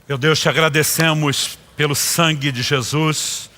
Meu Deus, te agradecemos pelo sangue de Jesus,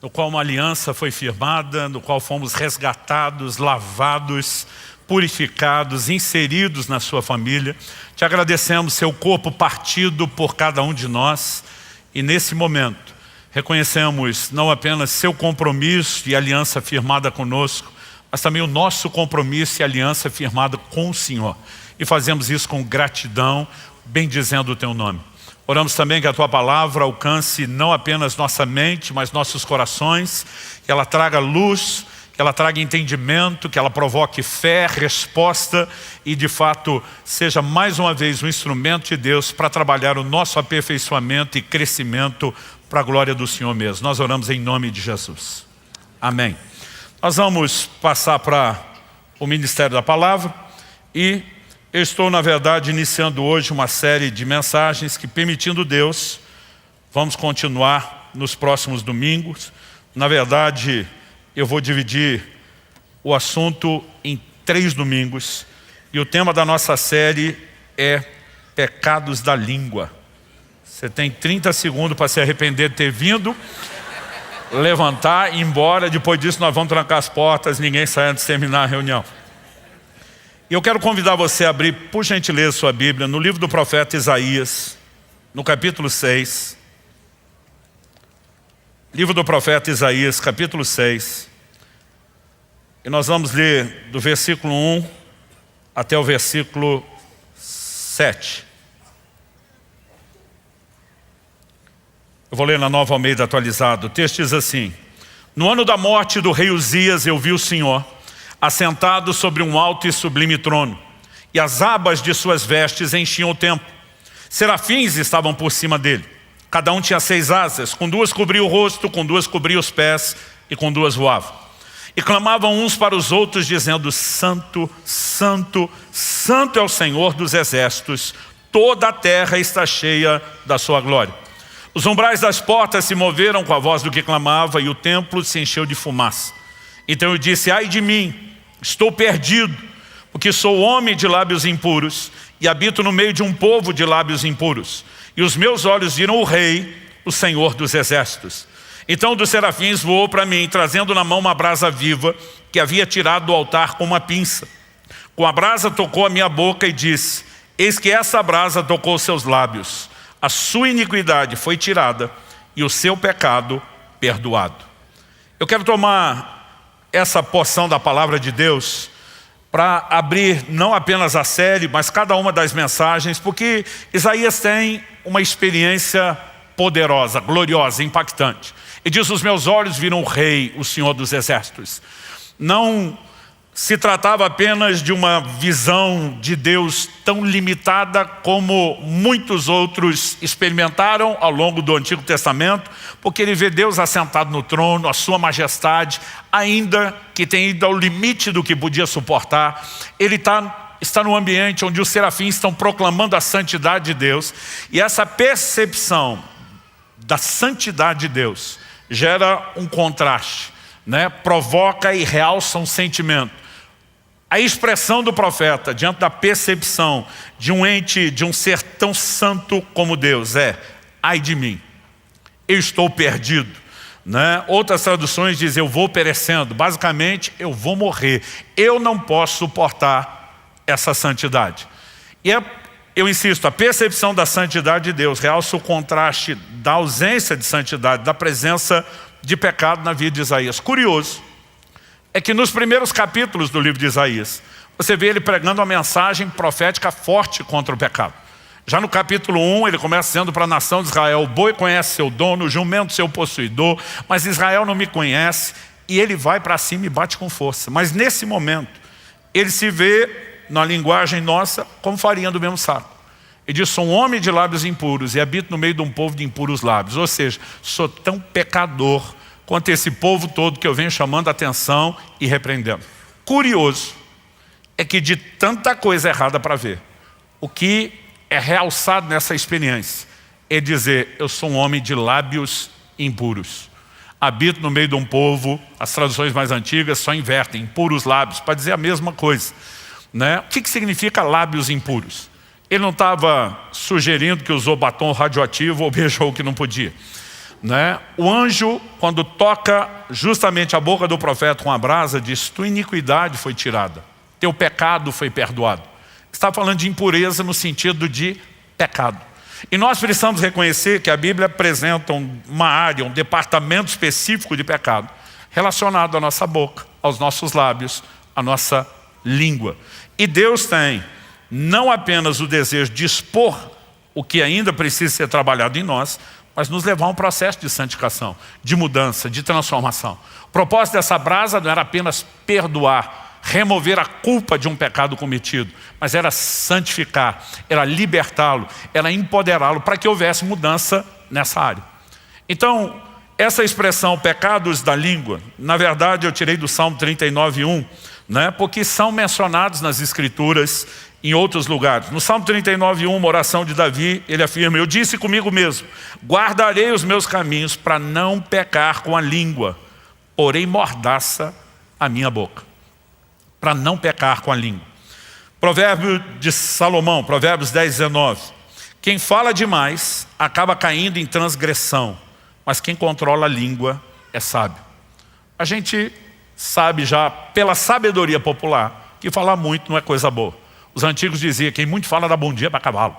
no qual uma aliança foi firmada, no qual fomos resgatados, lavados, purificados, inseridos na sua família. Te agradecemos seu corpo partido por cada um de nós. E nesse momento, reconhecemos não apenas seu compromisso e aliança firmada conosco, mas também o nosso compromisso e aliança firmada com o Senhor. E fazemos isso com gratidão, bendizendo o teu nome. Oramos também que a tua palavra alcance não apenas nossa mente, mas nossos corações, que ela traga luz, que ela traga entendimento, que ela provoque fé, resposta e de fato seja mais uma vez um instrumento de Deus para trabalhar o nosso aperfeiçoamento e crescimento para a glória do Senhor mesmo. Nós oramos em nome de Jesus. Amém. Nós vamos passar para o Ministério da Palavra e eu estou, na verdade, iniciando hoje uma série de mensagens que, permitindo Deus, vamos continuar nos próximos domingos. Na verdade, eu vou dividir o assunto em 3 domingos. E o tema da nossa série é pecados da língua. Você tem 30 segundos para se arrepender de ter vindo, levantar e ir embora. Depois disso nós vamos trancar as portas, ninguém sai antes de terminar a reunião. E eu quero convidar você a abrir, por gentileza, sua Bíblia no livro do profeta Isaías, no capítulo 6. Livro do profeta Isaías, capítulo 6. E nós vamos ler do versículo 1 até o versículo 7. Eu vou ler na Nova Almeida atualizada. O texto diz assim: No ano da morte do rei Uzias eu vi o Senhor assentado sobre um alto e sublime trono, e as abas de suas vestes enchiam o templo. Serafins estavam por cima dele. Cada um tinha 6 asas, com 2 cobria o rosto, com 2 cobria os pés, e com 2 voavam. E clamavam uns para os outros, dizendo: Santo, Santo, Santo é o Senhor dos exércitos, toda a terra está cheia da sua glória. Os umbrais das portas se moveram com a voz do que clamava, e o templo se encheu de fumaça. Então eu disse: ai de mim, estou perdido, porque sou homem de lábios impuros e habito no meio de um povo de lábios impuros. E os meus olhos viram o Rei, o Senhor dos exércitos. Então um dos serafins voou para mim, trazendo na mão uma brasa viva que havia tirado do altar com uma pinça. Com a brasa tocou a minha boca e disse: eis que essa brasa tocou seus lábios. A sua iniquidade foi tirada e o seu pecado perdoado. Eu quero tomar essa porção da palavra de Deus para abrir não apenas a série, mas cada uma das mensagens, porque Isaías tem uma experiência poderosa, gloriosa, impactante. E diz: os meus olhos viram o Rei, o Senhor dos exércitos. Não se tratava apenas de uma visão de Deus tão limitada como muitos outros experimentaram ao longo do Antigo Testamento, porque ele vê Deus assentado no trono, a sua majestade, ainda que tenha ido ao limite do que podia suportar. Ele está num ambiente onde os serafins estão proclamando a santidade de Deus, e essa percepção da santidade de Deus gera um contraste, né? Provoca e realça um sentimento. A expressão do profeta diante da percepção de um ente, de um ser tão santo como Deus é: ai de mim, eu estou perdido, né? Outras traduções dizem: eu vou perecendo. Basicamente, eu vou morrer. Eu não posso suportar essa santidade. E eu insisto, a percepção da santidade de Deus realça o contraste da ausência de santidade, da presença de pecado na vida de Isaías. Curioso é que nos primeiros capítulos do livro de Isaías, você vê ele pregando uma mensagem profética forte contra o pecado. Já no capítulo 1, ele começa dizendo para a nação de Israel: o boi conhece seu dono, o jumento seu possuidor, mas Israel não me conhece. E ele vai para cima e bate com força. Mas nesse momento, ele se vê, na linguagem nossa, como farinha do mesmo saco. Ele diz: sou um homem de lábios impuros e habito no meio de um povo de impuros lábios. Ou seja, sou tão pecador quanto esse povo todo que eu venho chamando a atenção e repreendendo. Curioso é que de tanta coisa errada para ver, o que é realçado nessa experiência é dizer: eu sou um homem de lábios impuros. Habito no meio de um povo, as traduções mais antigas só invertem, impuros lábios, para dizer a mesma coisa, né? O que significa lábios impuros? Ele não estava sugerindo que usou batom radioativo ou beijou o que não podia, né? O anjo, quando toca justamente a boca do profeta com a brasa, diz: tua iniquidade foi tirada, teu pecado foi perdoado. Está falando de impureza no sentido de pecado. E nós precisamos reconhecer que a Bíblia apresenta uma área, um departamento específico de pecado relacionado à nossa boca, aos nossos lábios, à nossa língua. E Deus tem não apenas o desejo de expor o que ainda precisa ser trabalhado em nós, mas nos levar a um processo de santificação, de mudança, de transformação. O propósito dessa brasa não era apenas perdoar, remover a culpa de um pecado cometido, mas era santificar, era libertá-lo, era empoderá-lo para que houvesse mudança nessa área. Então, essa expressão pecados da língua, na verdade eu tirei do Salmo 39:1, né, porque são mencionados nas Escrituras em outros lugares. No Salmo 39:1, uma oração de Davi, ele afirma: eu disse comigo mesmo, guardarei os meus caminhos para não pecar com a língua, porém mordaça a minha boca. Para não pecar com a língua. Provérbio de Salomão, Provérbios 10:19. Quem fala demais acaba caindo em transgressão, mas quem controla a língua é sábio. A gente sabe já pela sabedoria popular que falar muito não é coisa boa. Os antigos diziam: quem muito fala dá bom dia para cavalo,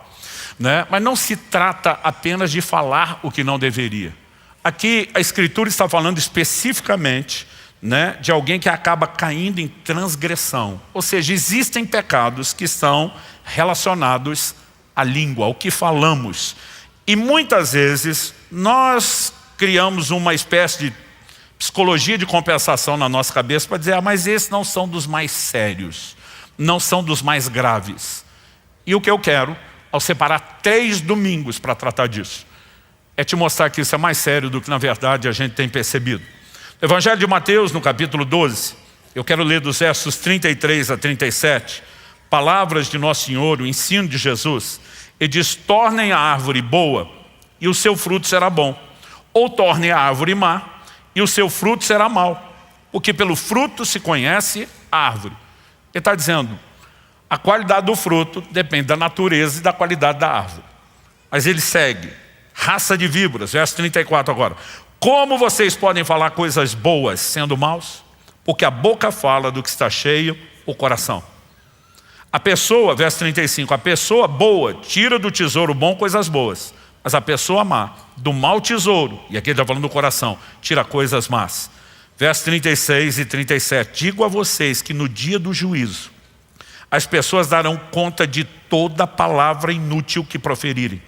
né? Mas não se trata apenas de falar o que não deveria. Aqui a Escritura está falando especificamente, né, de alguém que acaba caindo em transgressão. Ou seja, existem pecados que estão relacionados à língua, ao que falamos. E muitas vezes nós criamos uma espécie de psicologia de compensação na nossa cabeça para dizer: mas esses não são dos mais sérios, não são dos mais graves. E o que eu quero, ao separar 3 domingos para tratar disso, é te mostrar que isso é mais sério do que na verdade a gente tem percebido. No Evangelho de Mateus, no capítulo 12, eu quero ler dos versos 33 a 37, palavras de Nosso Senhor, o ensino de Jesus. Ele diz: tornem a árvore boa e o seu fruto será bom, ou tornem a árvore má e o seu fruto será mau, porque pelo fruto se conhece a árvore. Ele está dizendo, a qualidade do fruto depende da natureza e da qualidade da árvore. Mas ele segue, raça de víboras, verso 34 agora. Como vocês podem falar coisas boas sendo maus? Porque a boca fala do que está cheio o coração. A pessoa, verso 35, a pessoa boa tira do tesouro bom coisas boas, mas a pessoa má, do mau tesouro, e aqui ele está falando do coração, tira coisas más. Verso 36 e 37, digo a vocês que no dia do juízo, as pessoas darão conta de toda palavra inútil que proferirem,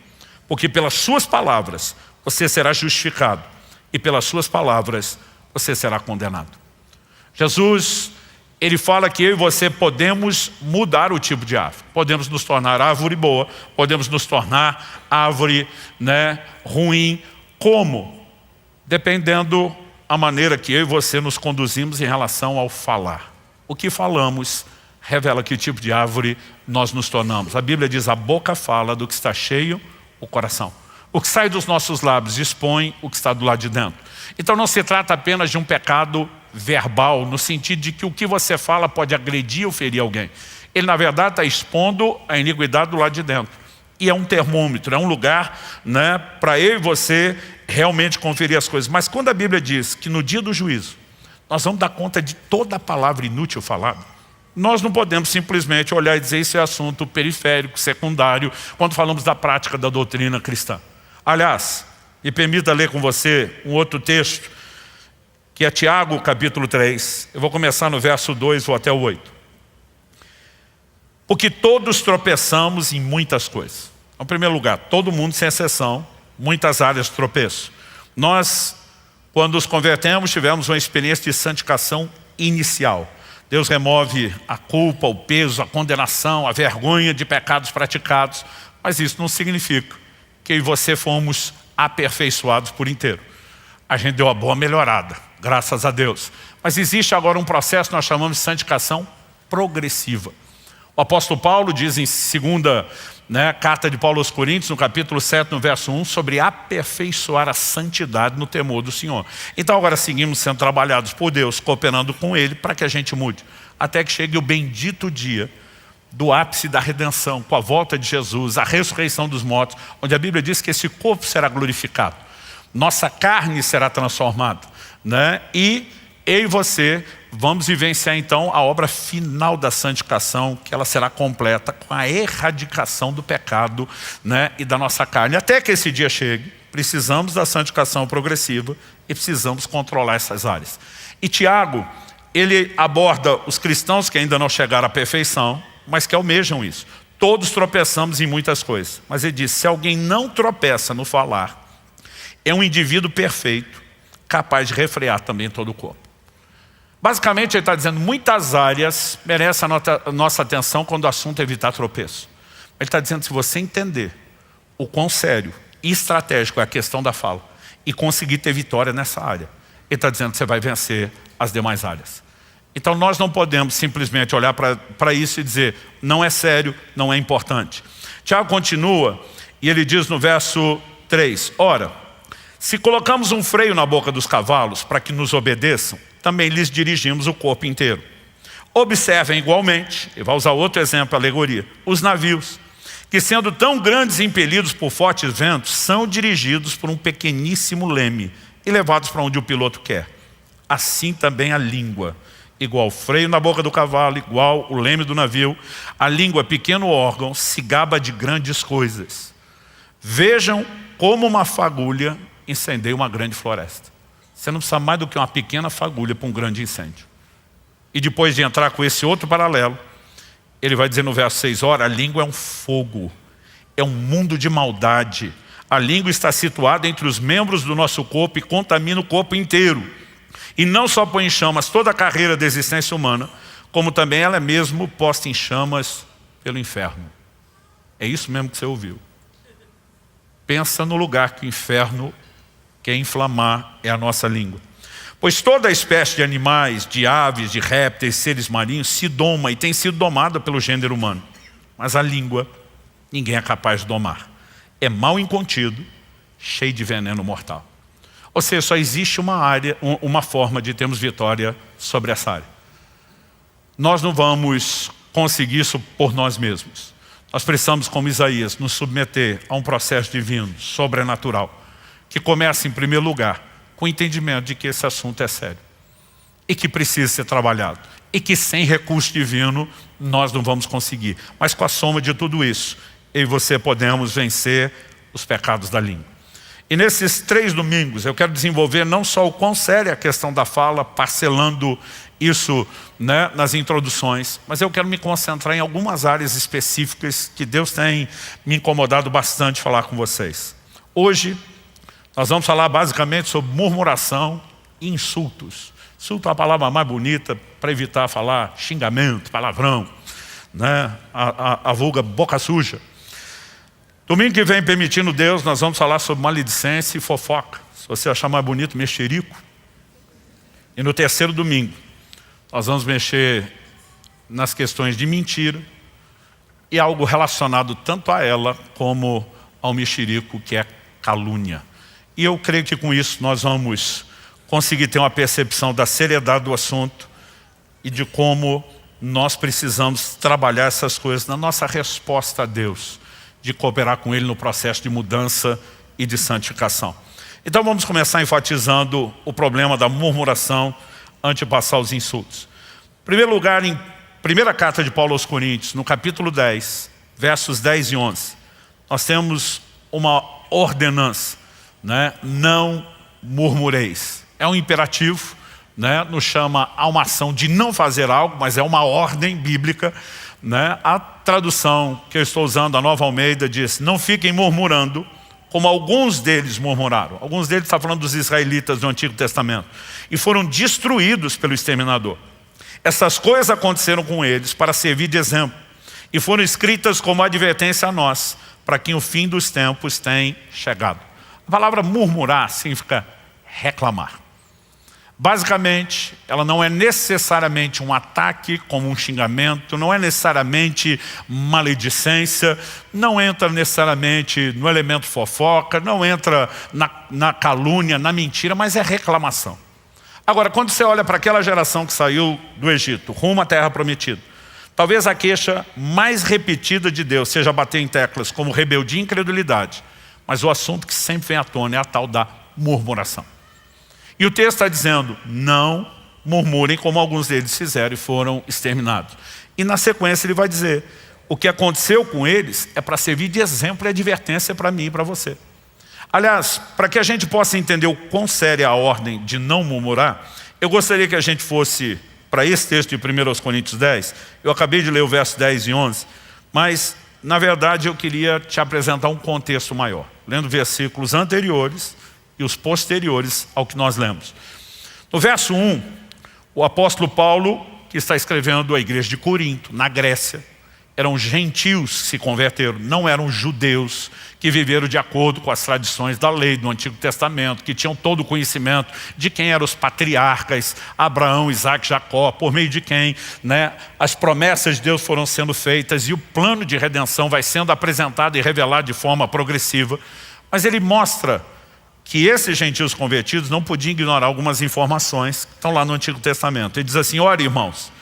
porque pelas suas palavras você será justificado, e pelas suas palavras você será condenado. Jesus, ele fala que eu e você podemos mudar o tipo de árvore. Podemos nos tornar árvore boa, podemos nos tornar árvore, né, ruim. Como? Dependendo a maneira que eu e você nos conduzimos em relação ao falar. O que falamos revela que tipo de árvore nós nos tornamos. A Bíblia diz: a boca fala do que está cheio o coração. O que sai dos nossos lábios expõe o que está do lado de dentro. Então não se trata apenas de um pecado verbal, no sentido de que o que você fala pode agredir ou ferir alguém. Ele na verdade está expondo a iniquidade do lado de dentro. E é um termômetro, é um lugar, né, para eu e você realmente conferir as coisas. Mas quando a Bíblia diz que no dia do juízo nós vamos dar conta de toda a palavra inútil falada, nós não podemos simplesmente olhar e dizer isso é assunto periférico, secundário, quando falamos da prática da doutrina cristã. Aliás, me permita ler com você um outro texto, que é Tiago, capítulo 3. Eu vou começar no verso 2, vou até o 8. Porque todos tropeçamos em muitas coisas. Em primeiro lugar, todo mundo sem exceção, muitas áreas de tropeço. Nós, quando nos convertemos, tivemos uma experiência de santificação inicial. Deus remove a culpa, o peso, a condenação, a vergonha de pecados praticados. Mas isso não significa que eu e você fomos aperfeiçoados por inteiro. A gente deu uma boa melhorada, graças a Deus. Mas existe agora um processo que nós chamamos de santificação progressiva. O apóstolo Paulo diz em segunda, carta de Paulo aos Coríntios, no capítulo 7, no verso 1, sobre aperfeiçoar a santidade no temor do Senhor. Então agora seguimos sendo trabalhados por Deus, cooperando com Ele para que a gente mude. Até que chegue o bendito dia do ápice da redenção, com a volta de Jesus, a ressurreição dos mortos, onde a Bíblia diz que esse corpo será glorificado, nossa carne será transformada, né? E eu e você vamos vivenciar então a obra final da santificação, que ela será completa com a erradicação do pecado, né? E da nossa carne. Até que esse dia chegue, precisamos da santificação progressiva e precisamos controlar essas áreas. E Tiago, ele aborda os cristãos que ainda não chegaram à perfeição, mas que almejam isso. Todos tropeçamos em muitas coisas. Mas ele diz, se alguém não tropeça no falar, é um indivíduo perfeito, capaz de refrear também todo o corpo. Basicamente ele está dizendo, muitas áreas merecem a nossa atenção quando o assunto é evitar tropeço. Ele está dizendo, se você entender o quão sério e estratégico é a questão da fala e conseguir ter vitória nessa área, ele está dizendo que você vai vencer as demais áreas. Então nós não podemos simplesmente olhar para isso e dizer, não é sério, não é importante. Tiago continua e ele diz no verso 3, ora, se colocamos um freio na boca dos cavalos para que nos obedeçam, também lhes dirigimos o corpo inteiro. Observem igualmente, e vai usar outro exemplo, alegoria, os navios, que sendo tão grandes e impelidos por fortes ventos, são dirigidos por um pequeníssimo leme e levados para onde o piloto quer. Assim também a língua, igual freio na boca do cavalo, igual o leme do navio, a língua, pequeno órgão, se gaba de grandes coisas. Vejam como uma fagulha incendeia uma grande floresta. Você não precisa mais do que uma pequena fagulha para um grande incêndio. E depois de entrar com esse outro paralelo, ele vai dizer no verso 6, ora, a língua é um fogo, é um mundo de maldade. A língua está situada entre os membros do nosso corpo e contamina o corpo inteiro. E não só põe em chamas toda a carreira da existência humana, como também ela é mesmo posta em chamas pelo inferno. É isso mesmo que você ouviu. Pensa no lugar que o inferno quer inflamar, é a nossa língua. Pois toda espécie de animais, de aves, de répteis, seres marinhos, se doma e tem sido domada pelo gênero humano. Mas a língua, ninguém é capaz de domar. É mal incontido, cheio de veneno mortal. Ou seja, só existe uma forma de termos vitória sobre essa área. Nós não vamos conseguir isso por nós mesmos. Nós precisamos, como Isaías, nos submeter a um processo divino, sobrenatural, que começa em primeiro lugar com o entendimento de que esse assunto é sério e que precisa ser trabalhado e que sem recurso divino nós não vamos conseguir. Mas com a soma de tudo isso, eu e você podemos vencer os pecados da língua. E nesses 3 domingos eu quero desenvolver não só o quão séria é a questão da fala, parcelando isso, né, nas introduções, mas eu quero me concentrar em algumas áreas específicas que Deus tem me incomodado bastante falar com vocês. Hoje nós vamos falar basicamente sobre murmuração e insultos. Insulto é a palavra mais bonita para evitar falar xingamento, palavrão, né? A vulga boca suja. Domingo que vem, permitindo Deus, nós vamos falar sobre maledicência e fofoca. Se você achar mais bonito, mexerico. E no terceiro domingo, nós vamos mexer nas questões de mentira e algo relacionado tanto a ela como ao mexerico, que é calúnia. E eu creio que com isso nós vamos conseguir ter uma percepção da seriedade do assunto e de como nós precisamos trabalhar essas coisas na nossa resposta a Deus, de cooperar com Ele no processo de mudança e de santificação. Então vamos começar enfatizando o problema da murmuração antes de passar os insultos. Em primeiro lugar, em primeira carta de Paulo aos Coríntios, no capítulo 10, versos 10 e 11, nós temos uma ordenança, né? Não murmureis. É um imperativo, né? Nos chama a uma ação de não fazer algo, mas é uma ordem bíblica, né? A tradução que eu estou usando, a Nova Almeida, diz, não fiquem murmurando, como alguns deles murmuraram. Alguns deles está falando dos israelitas do Antigo Testamento. E foram destruídos pelo exterminador. Essas coisas aconteceram com eles para servir de exemplo. E foram escritas como advertência a nós, para quem o fim dos tempos tem chegado. A palavra murmurar significa reclamar. Basicamente, ela não é necessariamente um ataque como um xingamento, não é necessariamente maledicência, não entra necessariamente no elemento fofoca, não entra na calúnia, na mentira, mas é reclamação. Agora, quando você olha para aquela geração que saiu do Egito, rumo à terra prometida, Talvez a queixa mais repetida de Deus seja bater em teclas como rebeldia e incredulidade. Mas o assunto que sempre vem à tona é a tal da murmuração. E o texto está dizendo, não murmurem como alguns deles fizeram e foram exterminados. E na sequência ele vai dizer, o que aconteceu com eles é para servir de exemplo e advertência para mim e para você. Aliás, para que a gente possa entender o quão séria é a ordem de não murmurar, eu gostaria que a gente fosse para esse texto de 1 Coríntios 10. Eu acabei de ler o verso 10 e 11, mas na verdade eu queria te apresentar um contexto maior, lendo versículos anteriores e os posteriores ao que nós lemos. No verso 1, o apóstolo Paulo, que está escrevendo à igreja de Corinto, na Grécia, eram gentios que se converteram, não eram judeus que viveram de acordo com as tradições da lei do Antigo Testamento, que tinham todo o conhecimento de quem eram os patriarcas, Abraão, Isaac, Jacó, por meio de quem as promessas de Deus foram sendo feitas e o plano de redenção vai sendo apresentado e revelado de forma progressiva. Mas ele mostra que esses gentios convertidos não podiam ignorar algumas informações que estão lá no Antigo Testamento. Ele diz assim, olha irmãos,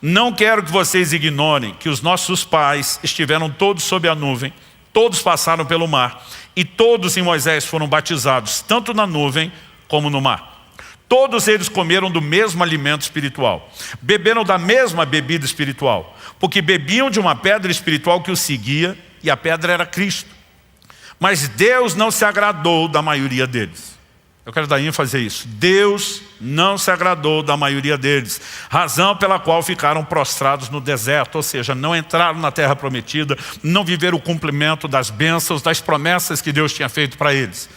não quero que vocês ignorem que os nossos pais estiveram todos sob a nuvem, todos passaram pelo mar e todos em Moisés foram batizados, tanto na nuvem como no mar. Todos eles comeram do mesmo alimento espiritual, beberam da mesma bebida espiritual, porque bebiam de uma pedra espiritual que os seguia e a pedra era Cristo. Mas Deus não se agradou da maioria deles. Eu quero dar ênfase a isso. Deus não se agradou da maioria deles, razão pela qual ficaram prostrados no deserto, ou seja, não entraram na terra prometida, não viveram o cumprimento das bênçãos, das promessas que Deus tinha feito para eles.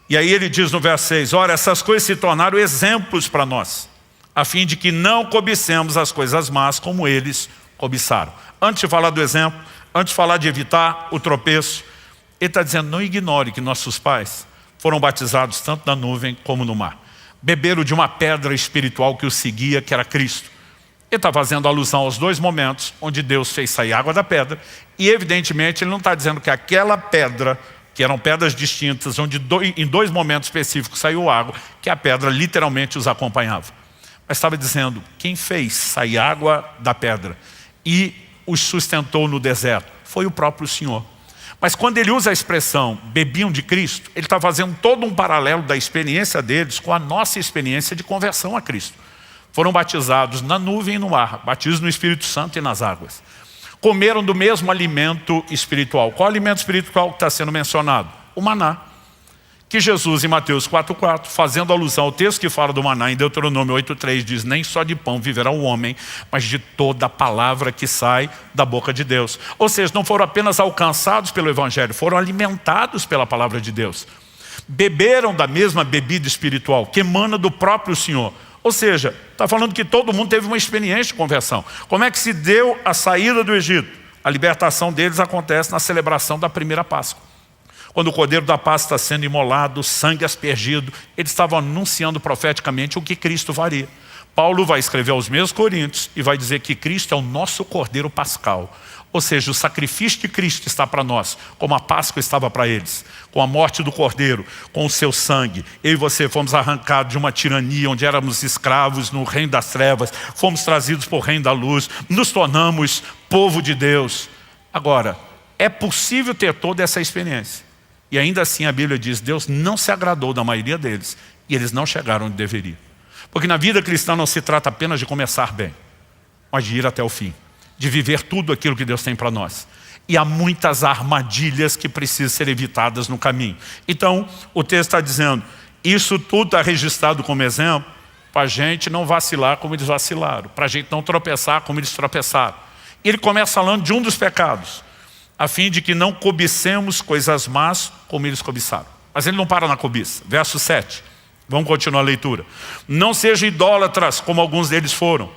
E aí ele diz no verso 6, ora, essas coisas se tornaram exemplos para nós, a fim de que não cobicemos as coisas más como eles cobiçaram. Antes de falar do exemplo, antes de falar de evitar o tropeço, ele está dizendo, não ignore que nossos pais foram batizados tanto na nuvem como no mar. Beberam de uma pedra espiritual que os seguia, que era Cristo. Ele está fazendo alusão aos dois momentos onde Deus fez sair água da pedra e evidentemente ele não está dizendo que aquela pedra, que eram pedras distintas, onde em dois momentos específicos saiu água, que a pedra literalmente os acompanhava. Mas estava dizendo, quem fez sair água da pedra e os sustentou no deserto foi o próprio Senhor. Mas quando ele usa a expressão bebiam de Cristo, ele está fazendo todo um paralelo da experiência deles com a nossa experiência de conversão a Cristo. Foram batizados na nuvem e no ar, batismo no Espírito Santo e nas águas. Comeram do mesmo alimento espiritual. Qual alimento espiritual que está sendo mencionado? O maná. Que Jesus em Mateus 4,4, fazendo alusão ao texto que fala do maná em Deuteronômio 8,3, diz, nem só de pão viverá o homem, mas de toda a palavra que sai da boca de Deus. Ou seja, não foram apenas alcançados pelo Evangelho, foram alimentados pela palavra de Deus. Beberam da mesma bebida espiritual, que emana do próprio Senhor. Ou seja, está falando que todo mundo teve uma experiência de conversão. Como é que se deu a saída do Egito? A libertação deles acontece na celebração da primeira Páscoa. Quando o cordeiro da Páscoa está sendo imolado, o sangue aspergido, eles estavam anunciando profeticamente o que Cristo faria. Paulo vai escrever aos mesmos Coríntios e vai dizer que Cristo é o nosso cordeiro pascal. Ou seja, o sacrifício de Cristo está para nós, como a Páscoa estava para eles. Com a morte do cordeiro, com o seu sangue. Eu e você fomos arrancados de uma tirania onde éramos escravos no reino das trevas. Fomos trazidos para o reino da luz. Nos tornamos povo de Deus. Agora, é possível ter toda essa experiência. E ainda assim a Bíblia diz, Deus não se agradou da maioria deles e eles não chegaram onde deveriam. Porque na vida cristã não se trata apenas de começar bem, mas de ir até o fim, de viver tudo aquilo que Deus tem para nós. E há muitas armadilhas que precisam ser evitadas no caminho. Então, o texto está dizendo, isso tudo está registrado como exemplo para a gente não vacilar como eles vacilaram, para a gente não tropeçar como eles tropeçaram. E ele começa falando de um dos pecados, a fim de que não cobicemos coisas más como eles cobiçaram. Mas ele não para na cobiça. Verso 7. Vamos continuar a leitura. Não sejam idólatras como alguns deles foram.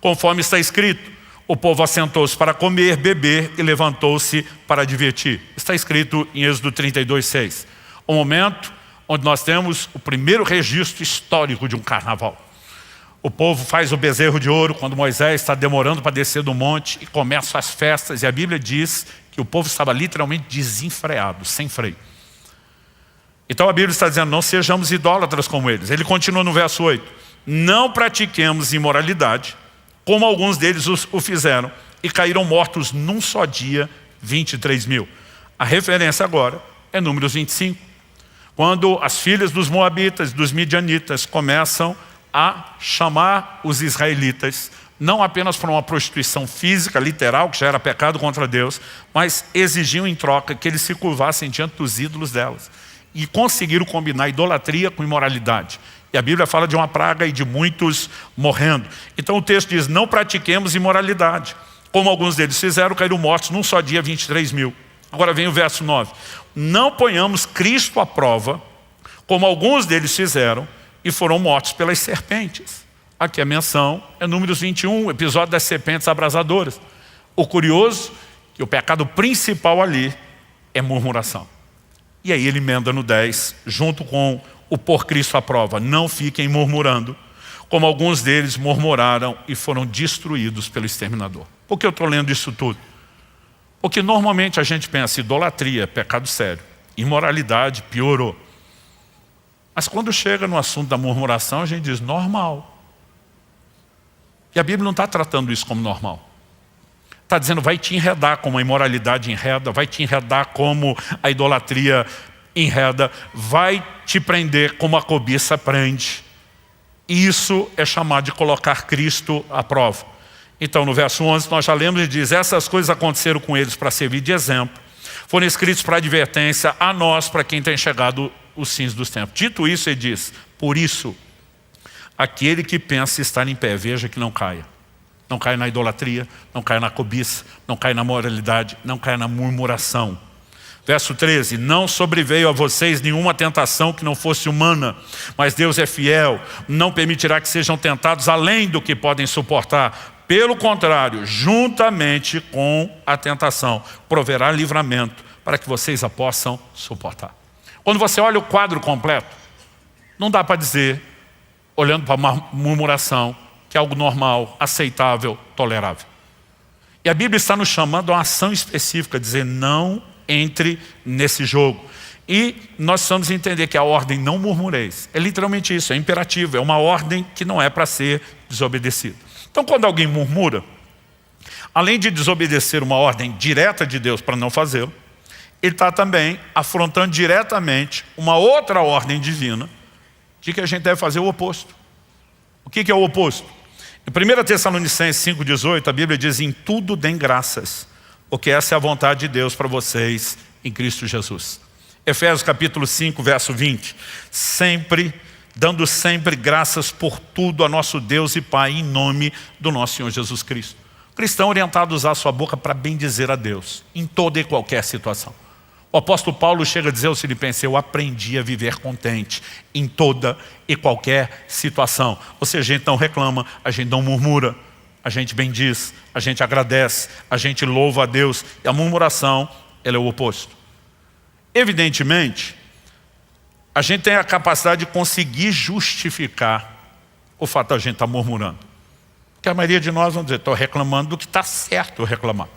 Conforme está escrito, o povo assentou-se para comer, beber e levantou-se para divertir. Está escrito em Êxodo 32:6. O momento onde nós temos o primeiro registro histórico de um carnaval. O povo faz o bezerro de ouro quando Moisés está demorando para descer do monte e começam as festas. E a Bíblia diz que o povo estava literalmente desenfreado, sem freio. Então a Bíblia está dizendo, não sejamos idólatras como eles. Ele continua no verso 8. Não pratiquemos imoralidade, como alguns deles o fizeram, e caíram mortos num só dia 23 mil. A referência agora é Números 25. Quando as filhas dos moabitas, dos midianitas, começam a chamar os israelitas, não apenas para uma prostituição física, literal, que já era pecado contra Deus, mas exigiam em troca que eles se curvassem diante dos ídolos delas. E conseguiram combinar idolatria com imoralidade. E a Bíblia fala de uma praga e de muitos morrendo. Então o texto diz, não pratiquemos imoralidade. Como alguns deles fizeram, caíram mortos num só dia 23 mil. Agora vem o verso 9. Não ponhamos Cristo à prova, como alguns deles fizeram, e foram mortos pelas serpentes. Aqui a menção é Números 21, episódio das serpentes abrasadoras. O curioso, que o pecado principal ali é murmuração. E aí ele emenda no 10, junto com o pôr Cristo à prova. Não fiquem murmurando, como alguns deles murmuraram e foram destruídos pelo exterminador. Por que eu estou lendo isso tudo? Porque normalmente a gente pensa, idolatria, pecado sério. Imoralidade, piorou. Mas quando chega no assunto da murmuração, a gente diz, normal. E a Bíblia não está tratando isso como normal. Está dizendo, vai te enredar como a imoralidade enreda, vai te enredar como a idolatria enreda, vai te prender como a cobiça prende. Isso é chamado de colocar Cristo à prova. Então no verso 11 nós já lemos e diz, essas coisas aconteceram com eles para servir de exemplo, foram escritos para advertência a nós, para quem tem chegado os fins dos tempos. Dito isso, ele diz, por isso, aquele que pensa estar em pé, veja que não caia. Não caia na idolatria, não caia na cobiça, não caia na moralidade, não caia na murmuração. Verso 13, não sobreveio a vocês nenhuma tentação que não fosse humana, mas Deus é fiel, não permitirá que sejam tentados além do que podem suportar. Pelo contrário, juntamente com a tentação, proverá livramento para que vocês a possam suportar. Quando você olha o quadro completo, não dá para dizer, olhando para uma murmuração, que é algo normal, aceitável, tolerável. E a Bíblia está nos chamando a uma ação específica, dizer não entre nesse jogo. E nós precisamos entender que a ordem não murmureis. É literalmente isso, é imperativo, é uma ordem que não é para ser desobedecida. Então quando alguém murmura, além de desobedecer uma ordem direta de Deus para não fazê-lo, ele está também afrontando diretamente uma outra ordem divina de que a gente deve fazer o oposto. O que é o oposto? Em 1 Tessalonicenses 5,18, a Bíblia diz, em tudo deem graças, porque essa é a vontade de Deus para vocês em Cristo Jesus. Efésios capítulo 5, verso 20, dando sempre graças por tudo a nosso Deus e Pai, em nome do nosso Senhor Jesus Cristo. O cristão é orientado a usar a sua boca para bendizer a Deus, em toda e qualquer situação. O apóstolo Paulo chega a dizer aos Filipenses, eu aprendi a viver contente em toda e qualquer situação. Ou seja, a gente não reclama, a gente não murmura, a gente bendiz, a gente agradece, a gente louva a Deus. E a murmuração, ela é o oposto. Evidentemente, a gente tem a capacidade de conseguir justificar o fato de a gente estar murmurando. Porque a maioria de nós vamos dizer, estou reclamando do que está certo eu reclamar.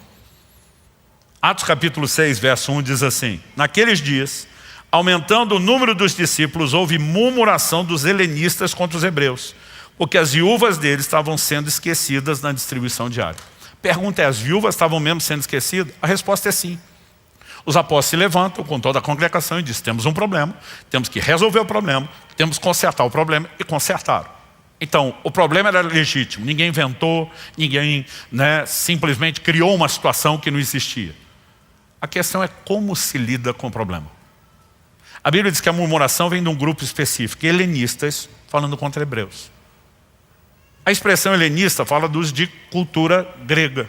Atos capítulo 6, verso 1 diz assim, naqueles dias, aumentando o número dos discípulos, houve murmuração dos helenistas contra os hebreus, porque as viúvas deles estavam sendo esquecidas na distribuição diária. Pergunta é, as viúvas estavam mesmo sendo esquecidas? A resposta é sim. Os apóstolos se levantam com toda a congregação e dizem, temos um problema, temos que resolver o problema, temos que consertar o problema, e consertaram. Então, o problema era legítimo, ninguém inventou, ninguém simplesmente criou uma situação que não existia. A questão é como se lida com o problema. A Bíblia diz que a murmuração vem de um grupo específico, helenistas falando contra hebreus. A expressão helenista fala dos de cultura grega.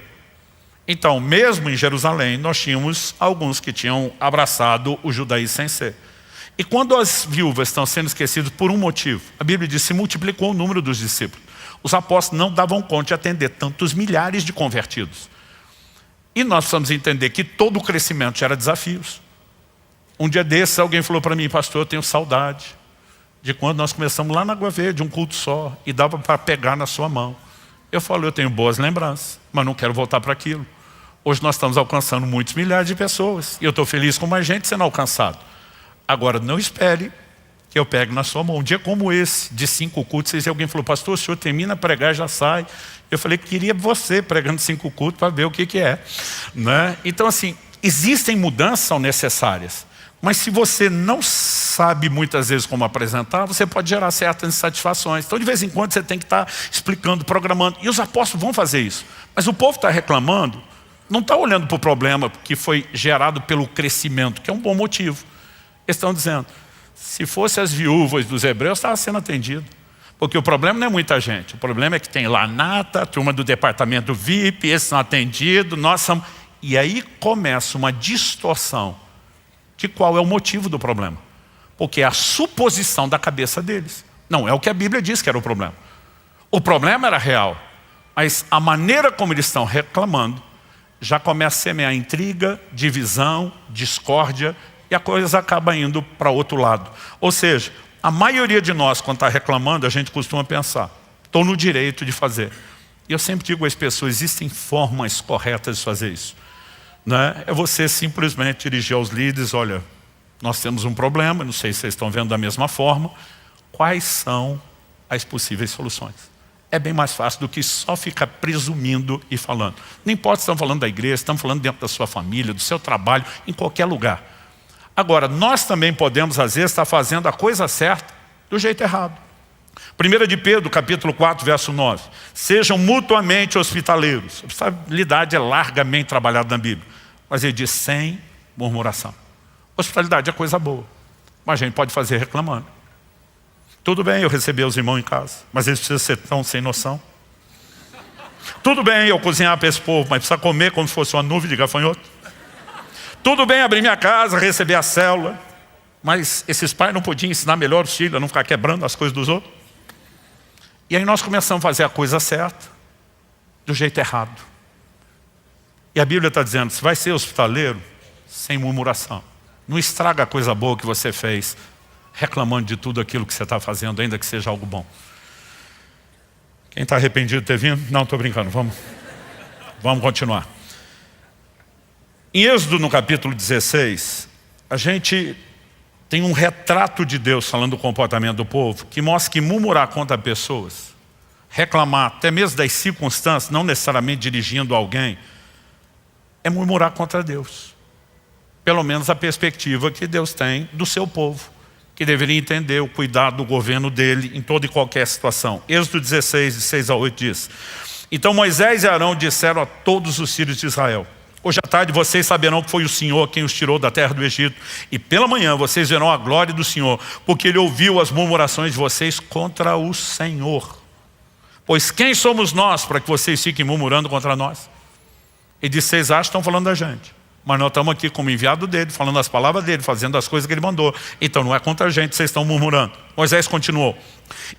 Então, mesmo em Jerusalém, nós tínhamos alguns que tinham abraçado o judaísmo sem ser. E quando as viúvas estão sendo esquecidas por um motivo, a Bíblia diz que se multiplicou o número dos discípulos. Os apóstolos não davam conta de atender tantos milhares de convertidos. E nós precisamos entender que todo o crescimento gera desafios. Um dia desses alguém falou para mim, pastor, eu tenho saudade de quando nós começamos lá na Água Verde, um culto só, e dava para pegar na sua mão. Eu falo, eu tenho boas lembranças, mas não quero voltar para aquilo. Hoje nós estamos alcançando muitos milhares de pessoas, e eu estou feliz com mais gente sendo alcançado. Agora, não espere que eu pego na sua mão. Um dia como esse, de 5 cultos, alguém falou, pastor, o senhor termina a pregar e já sai. Eu falei, queria você pregando 5 cultos para ver o que é. Né? Então assim, existem mudanças que são necessárias. Mas se você não sabe muitas vezes como apresentar, você pode gerar certas insatisfações. Então de vez em quando você tem que estar explicando, programando. E os apóstolos vão fazer isso. Mas o povo está reclamando, não está olhando para o problema que foi gerado pelo crescimento, que é um bom motivo. Eles estão dizendo, se fosse as viúvas dos hebreus, estava sendo atendido. Porque o problema não é muita gente. O problema é que tem lá a Nata, a turma do departamento VIP, esses são atendidos, nós somos... E aí começa uma distorção de qual é o motivo do problema. Porque é a suposição da cabeça deles. Não é o que a Bíblia diz que era o problema. O problema era real. Mas a maneira como eles estão reclamando já começa a semear intriga, divisão, discórdia, e a coisa acaba indo para outro lado. Ou seja, a maioria de nós, quando está reclamando, a gente costuma pensar, estou no direito de fazer. E eu sempre digo às pessoas, existem formas corretas de fazer isso. Né? É você simplesmente dirigir aos líderes, olha, nós temos um problema, não sei se vocês estão vendo da mesma forma, quais são as possíveis soluções? É bem mais fácil do que só ficar presumindo e falando. Não importa se estão falando da igreja, estamos falando dentro da sua família, do seu trabalho, em qualquer lugar. Agora, nós também podemos, às vezes, estar fazendo a coisa certa do jeito errado. 1 de Pedro, capítulo 4, verso 9. Sejam mutuamente hospitaleiros. A hospitalidade é largamente trabalhada na Bíblia. Mas ele diz sem murmuração. Hospitalidade é coisa boa. Mas a gente pode fazer reclamando. Tudo bem eu receber os irmãos em casa, mas eles precisam ser tão sem noção. Tudo bem eu cozinhar para esse povo, mas precisa comer como se fosse uma nuvem de gafanhoto. Tudo bem abrir minha casa, receber a célula, mas esses pais não podiam ensinar melhor os filhos a não ficar quebrando as coisas dos outros. E aí nós começamos a fazer a coisa certa do jeito errado. E a Bíblia está dizendo, se vai ser hospitaleiro, sem murmuração. Não estraga a coisa boa que você fez, reclamando de tudo aquilo que você está fazendo, ainda que seja algo bom. Quem está arrependido de ter vindo? Não, estou brincando, vamos continuar. Em Êxodo, no capítulo 16, a gente tem um retrato de Deus falando do comportamento do povo, que mostra que murmurar contra pessoas, reclamar até mesmo das circunstâncias, não necessariamente dirigindo a alguém, é murmurar contra Deus. Pelo menos a perspectiva que Deus tem do seu povo, que deveria entender o cuidado do governo dele em toda e qualquer situação. Êxodo 16, de 6 a 8 diz, então Moisés e Arão disseram a todos os filhos de Israel, hoje à tarde vocês saberão que foi o Senhor quem os tirou da terra do Egito. E pela manhã vocês verão a glória do Senhor, porque Ele ouviu as murmurações de vocês contra o Senhor. Pois quem somos nós para que vocês fiquem murmurando contra nós? Ele disse, vocês acham que estão falando da gente. Mas nós estamos aqui como enviado dele, falando as palavras dele, fazendo as coisas que ele mandou. Então não é contra a gente, vocês estão murmurando. Moisés continuou.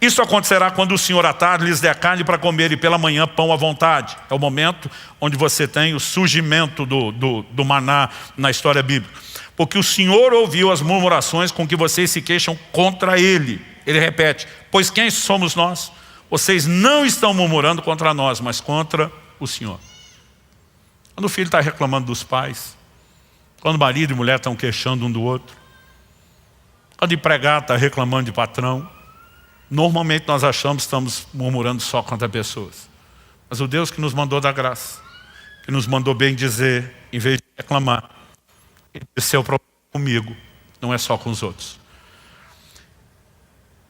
Isso acontecerá quando o Senhor à tarde lhes der carne para comer e pela manhã pão à vontade. É o momento onde você tem o surgimento do maná na história bíblica. Porque o Senhor ouviu as murmurações com que vocês se queixam contra Ele. Ele repete, pois quem somos nós? Vocês não estão murmurando contra nós, mas contra o Senhor. Quando o filho está reclamando dos pais, quando marido e mulher estão queixando um do outro, quando o empregado está reclamando de patrão, normalmente nós achamos que estamos murmurando só contra pessoas. Mas o Deus que nos mandou dar graça, que nos mandou bem dizer, em vez de reclamar, esse é o problema comigo, não é só com os outros.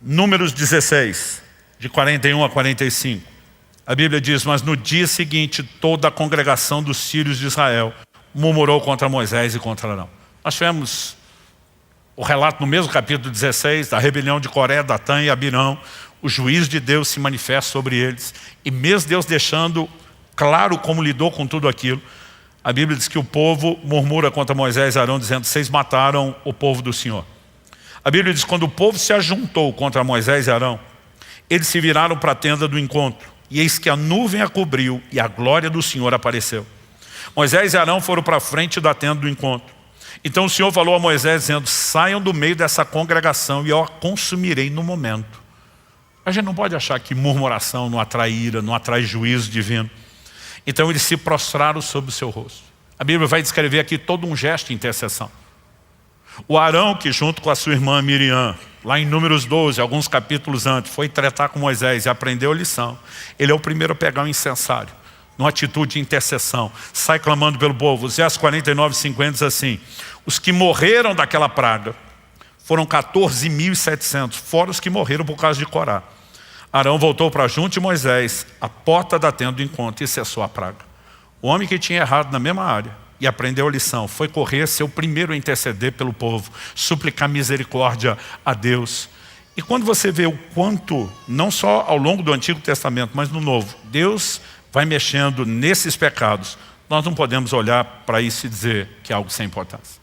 Números 16, de 41 a 45. A Bíblia diz, mas no dia seguinte toda a congregação dos filhos de Israel murmurou contra Moisés e contra Arão. Nós tivemos o relato no mesmo capítulo 16 da rebelião de Coré, Datã e Abirão. O juízo de Deus se manifesta sobre eles. E mesmo Deus deixando claro como lidou com tudo aquilo, a Bíblia diz que o povo murmura contra Moisés e Arão, dizendo, vocês mataram o povo do Senhor. A Bíblia diz que quando o povo se ajuntou contra Moisés e Arão, eles se viraram para a tenda do encontro. E eis que a nuvem a cobriu e a glória do Senhor apareceu. Moisés e Arão foram para a frente da tenda do encontro. Então o Senhor falou a Moisés dizendo, saiam do meio dessa congregação e eu a consumirei no momento. A gente não pode achar que murmuração não atrai ira, não atrai juízo divino. Então eles se prostraram sobre o seu rosto. A Bíblia vai descrever aqui todo um gesto de intercessão. O Arão, que junto com a sua irmã Miriam lá em Números 12, alguns capítulos antes, foi tretar com Moisés e aprendeu a lição. Ele é o primeiro a pegar o incensário, numa atitude de intercessão, sai clamando pelo povo. Os versos 49 e 50 diz assim: os que morreram daquela praga foram 14.700, fora os que morreram por causa de Corá. Arão voltou para junto de Moisés, à porta da tenda do encontro, e cessou a praga. O homem que tinha errado na mesma área e aprendeu a lição foi correr, ser o primeiro a interceder pelo povo, suplicar misericórdia a Deus. E quando você vê o quanto, não só ao longo do Antigo Testamento, mas no Novo, Deus vai mexendo nesses pecados, nós não podemos olhar para isso e dizer que é algo sem importância.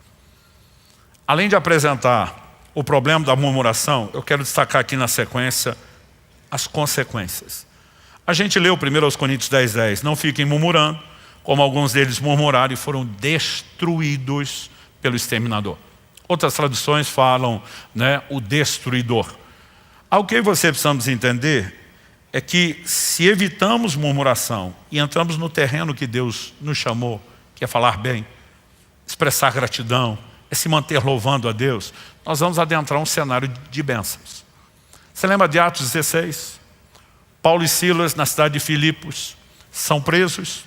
Além de apresentar o problema da murmuração, eu quero destacar aqui na sequência as consequências. A gente leu 1 Coríntios 10:10, não fiquem murmurando, como alguns deles murmuraram e foram destruídos pelo exterminador. Outras traduções falam, o destruidor. Algo que você precisamos entender é que se evitamos murmuração e entramos no terreno que Deus nos chamou, que é falar bem, expressar gratidão, é se manter louvando a Deus, nós vamos adentrar um cenário de bênçãos. Você lembra de Atos 16? Paulo e Silas, na cidade de Filipos, são presos,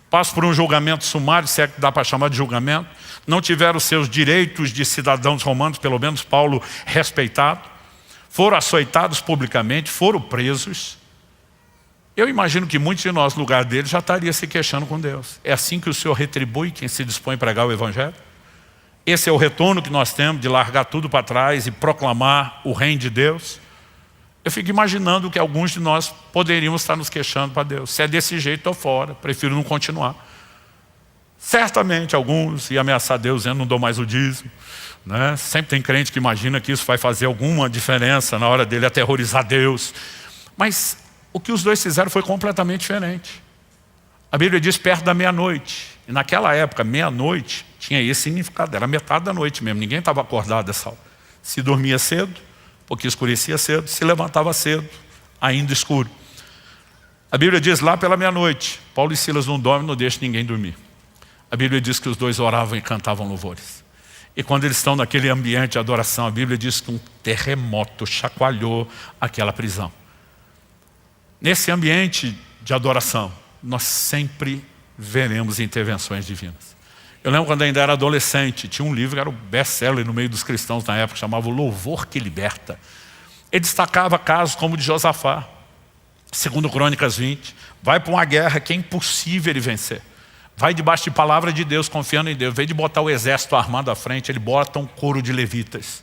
passam por um julgamento sumário, se é que dá para chamar de julgamento, não tiveram seus direitos de cidadãos romanos, pelo menos Paulo respeitado, foram açoitados publicamente, foram presos. Eu imagino que muitos de nós, no lugar deles, já estaria se queixando com Deus. É assim que o Senhor retribui quem se dispõe a pregar o Evangelho? Esse é o retorno que nós temos de largar tudo para trás e proclamar o reino de Deus? Eu fico imaginando que alguns de nós poderíamos estar nos queixando para Deus. Se é desse jeito, estou fora, prefiro não continuar. Certamente alguns iam ameaçar Deus dizendo, não dou mais o dízimo. Sempre tem crente que imagina que isso vai fazer alguma diferença na hora dele aterrorizar Deus. Mas o que os dois fizeram foi completamente diferente. A Bíblia diz perto da meia-noite. E naquela época, meia-noite tinha esse significado. Era metade da noite mesmo, ninguém estava acordado dessa hora. Se dormia cedo, porque escurecia cedo, se levantava cedo, ainda escuro. A Bíblia diz lá pela meia-noite, Paulo e Silas não dormem, não deixam ninguém dormir. A Bíblia diz que os dois oravam e cantavam louvores. E quando eles estão naquele ambiente de adoração, a Bíblia diz que um terremoto chacoalhou aquela prisão. Nesse ambiente de adoração, nós sempre veremos intervenções divinas. Eu lembro quando ainda era adolescente, tinha um livro que era o best-seller no meio dos cristãos na época, chamava O Louvor que Liberta. Ele destacava casos como o de Josafá, segundo Crônicas 20, vai para uma guerra que é impossível ele vencer. Vai debaixo de palavra de Deus, confiando em Deus. Em vez de botar o exército armado à frente, ele bota um coro de levitas,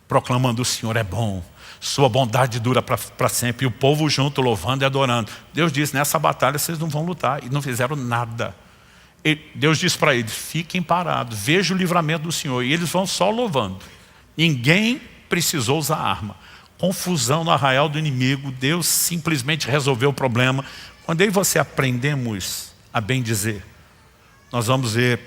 proclamando: o Senhor é bom, sua bondade dura para sempre. E o povo junto, louvando e adorando. Deus disse, nessa batalha vocês não vão lutar. E não fizeram nada. E Deus disse para eles, fiquem parados, vejam o livramento do Senhor. E eles vão só louvando. Ninguém precisou usar arma. Confusão no arraial do inimigo. Deus simplesmente resolveu o problema. Quando eu e você aprendemos a bem dizer, nós vamos ver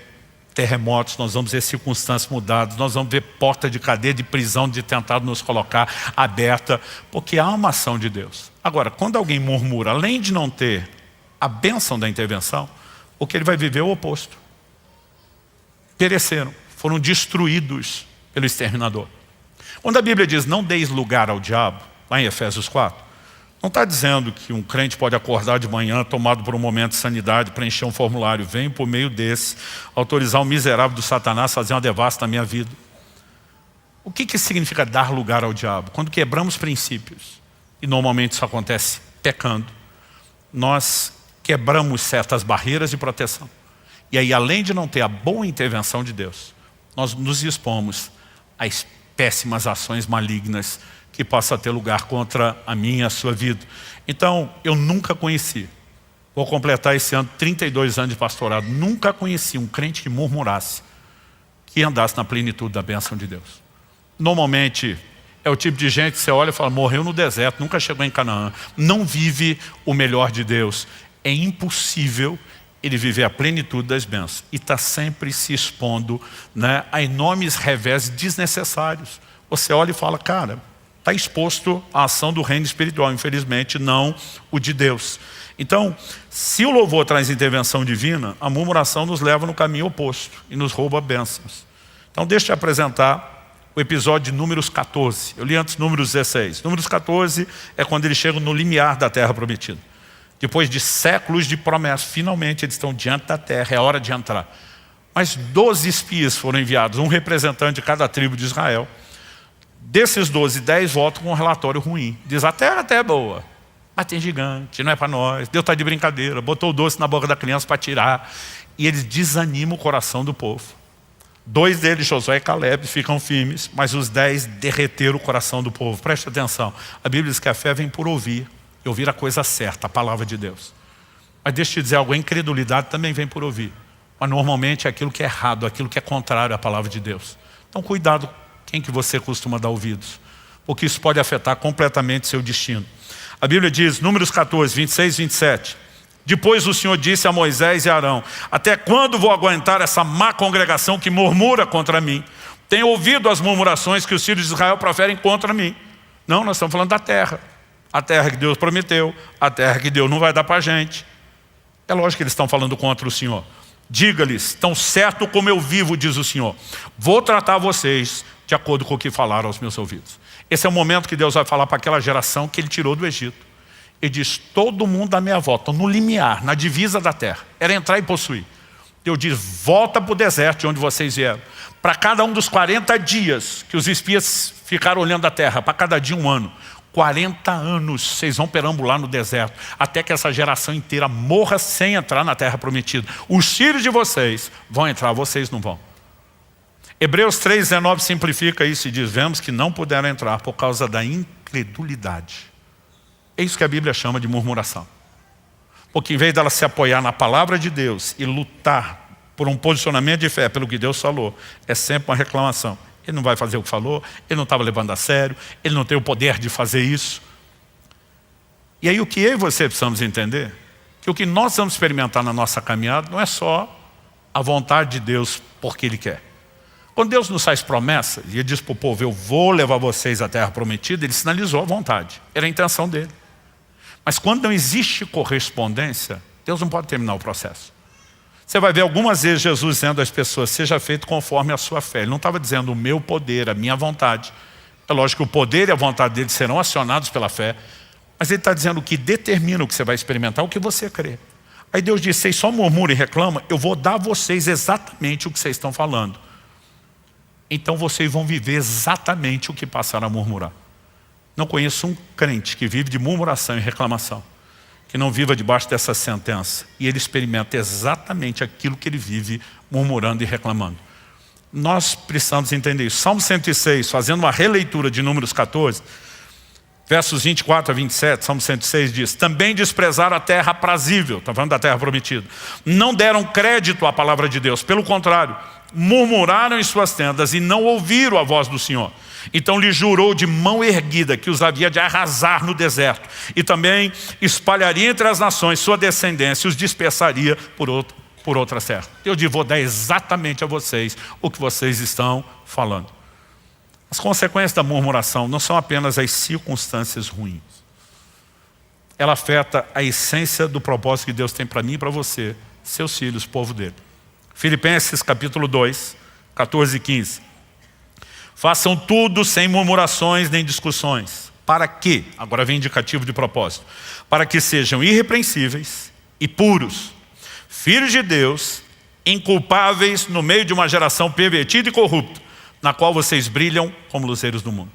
terremotos, nós vamos ver circunstâncias mudadas, nós vamos ver porta de cadeia, de prisão, de tentado nos colocar aberta, porque há uma ação de Deus. Agora, quando alguém murmura, além de não ter a bênção da intervenção, o que ele vai viver é o oposto. Pereceram, foram destruídos pelo exterminador. Quando a Bíblia diz, não deis lugar ao diabo, lá em Efésios 4, não está dizendo que um crente pode acordar de manhã, tomado por um momento de sanidade, preencher um formulário, vem por meio desse, autorizar o miserável do Satanás a fazer uma devassa na minha vida. O que significa dar lugar ao diabo? Quando quebramos princípios, e normalmente isso acontece pecando, nós quebramos certas barreiras de proteção. E aí, além de não ter a boa intervenção de Deus, nós nos expomos às péssimas ações malignas que possa ter lugar contra a minha e a sua vida. Então, eu nunca conheci, vou completar esse ano 32 anos de pastorado, nunca conheci um crente que murmurasse, que andasse na plenitude da bênção de Deus. Normalmente, é o tipo de gente que você olha e fala, morreu no deserto, nunca chegou em Canaã, não vive o melhor de Deus. É impossível ele viver a plenitude das bênçãos e está sempre se expondo, a enormes revés desnecessários. Você olha e fala, cara, está exposto à ação do reino espiritual, infelizmente não o de Deus. Então, se o louvor traz intervenção divina, a murmuração nos leva no caminho oposto e nos rouba bênçãos. Então deixa eu apresentar o episódio de Números 14. Eu li antes Números 16. Números 14 é quando eles chegam no limiar da terra prometida. Depois de séculos de promessa, finalmente eles estão diante da terra, é hora de entrar. Mas 12 espias foram enviados, um representante de cada tribo de Israel. Desses 12, 10 voltam com um relatório ruim. Diz, a terra até é boa, mas tem gigante, não é para nós. Deus está de brincadeira, botou o doce na boca da criança para tirar. E eles desanimam o coração do povo. 2 deles, Josué e Caleb, ficam firmes, mas os 10 derreteram o coração do povo. Preste atenção, a Bíblia diz que a fé vem por ouvir, e ouvir a coisa certa, a palavra de Deus. Mas deixa eu te dizer algo, a incredulidade também vem por ouvir. Mas normalmente é aquilo que é errado, aquilo que é contrário à palavra de Deus. Então cuidado quem que você costuma dar ouvidos, porque isso pode afetar completamente seu destino. A Bíblia diz, Números 14, 26 e 27, depois o Senhor disse a Moisés e a Arão, até quando vou aguentar essa má congregação que murmura contra mim? Tenho ouvido as murmurações que os filhos de Israel proferem contra mim. Não, nós estamos falando da terra. A terra que Deus prometeu, a terra que Deus não vai dar para a gente. É lógico que eles estão falando contra o Senhor. Diga-lhes, tão certo como eu vivo, diz o Senhor, vou tratar vocês de acordo com o que falaram aos meus ouvidos. Esse é o momento que Deus vai falar para aquela geração que Ele tirou do Egito. Ele diz, todo mundo à minha volta, no limiar, na divisa da terra. Era entrar e possuir. Deus diz, volta para o deserto de onde vocês vieram. Para cada um dos 40 dias que os espias ficaram olhando a terra, para cada dia 1 ano. 40 anos vocês vão perambular no deserto, até que essa geração inteira morra sem entrar na terra prometida. Os filhos de vocês vão entrar, vocês não vão. Hebreus 3,19 simplifica isso e diz, vemos que não puderam entrar por causa da incredulidade. É isso que a Bíblia chama de murmuração. Porque em vez dela se apoiar na palavra de Deus e lutar por um posicionamento de fé pelo que Deus falou, é sempre uma reclamação. Ele não vai fazer o que falou, ele não estava levando a sério, ele não tem o poder de fazer isso. E aí o que eu e você precisamos entender, que o que nós vamos experimentar na nossa caminhada não é só a vontade de Deus porque Ele quer. Quando Deus nos faz promessas, e Ele diz para o povo, eu vou levar vocês à terra prometida, Ele sinalizou a vontade, era a intenção dele. Mas quando não existe correspondência, Deus não pode terminar o processo. Você vai ver algumas vezes Jesus dizendo às pessoas, seja feito conforme a sua fé. Ele não estava dizendo o meu poder, a minha vontade. É lógico que o poder e a vontade dele serão acionados pela fé, mas ele está dizendo o que determina o que você vai experimentar, o que você crê. Aí Deus diz, vocês só murmuram e reclamam, eu vou dar a vocês exatamente o que vocês estão falando. Então vocês vão viver exatamente o que passaram a murmurar. Não conheço um crente que vive de murmuração e reclamação, que não viva debaixo dessa sentença, e ele experimenta exatamente aquilo que ele vive murmurando e reclamando. Nós precisamos entender isso. Salmo 106, fazendo uma releitura de Números 14, versos 24 a 27, Salmo 106 diz, também desprezaram a terra aprazível, está falando da terra prometida, não deram crédito à palavra de Deus, pelo contrário, murmuraram em suas tendas e não ouviram a voz do Senhor. Então lhe jurou de mão erguida que os havia de arrasar no deserto e também espalharia entre as nações sua descendência e os dispersaria por outras terras. Eu digo, vou dar exatamente a vocês o que vocês estão falando. As consequências da murmuração não são apenas as circunstâncias ruins. Ela afeta a essência do propósito que Deus tem para mim e para você, seus filhos, povo dele. Filipenses capítulo 2, 14 e 15. Façam tudo sem murmurações nem discussões. Para que? Agora vem indicativo de propósito. Para que sejam irrepreensíveis e puros, filhos de Deus, inculpáveis no meio de uma geração pervertida e corrupta, na qual vocês brilham como luzeiros do mundo.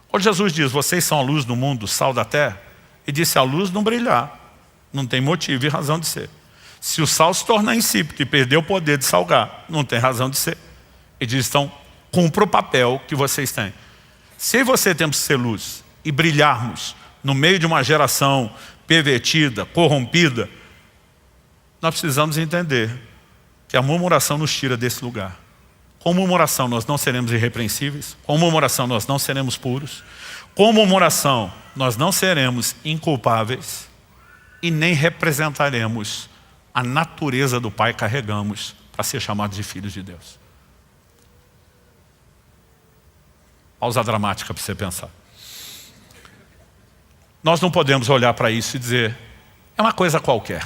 Quando Jesus diz, vocês são a luz do mundo, sal da terra, ele disse, a luz não brilhar, não tem motivo e razão de ser. Se o sal se tornar insípido e perder o poder de salgar, não tem razão de ser. Ele diz, então, cumpra o papel que vocês têm. Se você temos que ser luz e brilharmos no meio de uma geração pervertida, corrompida, nós precisamos entender que a murmuração nos tira desse lugar. Com murmuração nós não seremos irrepreensíveis, com murmuração nós não seremos puros, com murmuração nós não seremos inculpáveis e nem representaremos a natureza do Pai carregamos para ser chamados de filhos de Deus. Pausa dramática para você pensar. Nós não podemos olhar para isso e dizer, é uma coisa qualquer.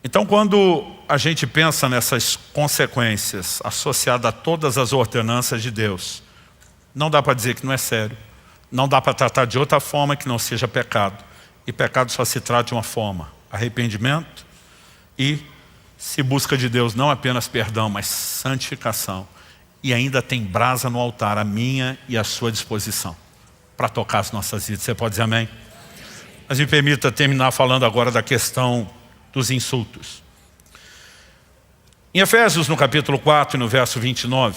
Então, quando a gente pensa nessas consequências associadas a todas as ordenanças de Deus, não dá para dizer que não é sério. Não dá para tratar de outra forma que não seja pecado. E pecado só se trata de uma forma: arrependimento, e se busca de Deus não apenas perdão, mas santificação. E ainda tem brasa no altar, a minha e a sua disposição, para tocar as nossas vidas. Você pode dizer amém? Mas me permita terminar falando agora da questão dos insultos. Em Efésios, no capítulo 4, no verso 29,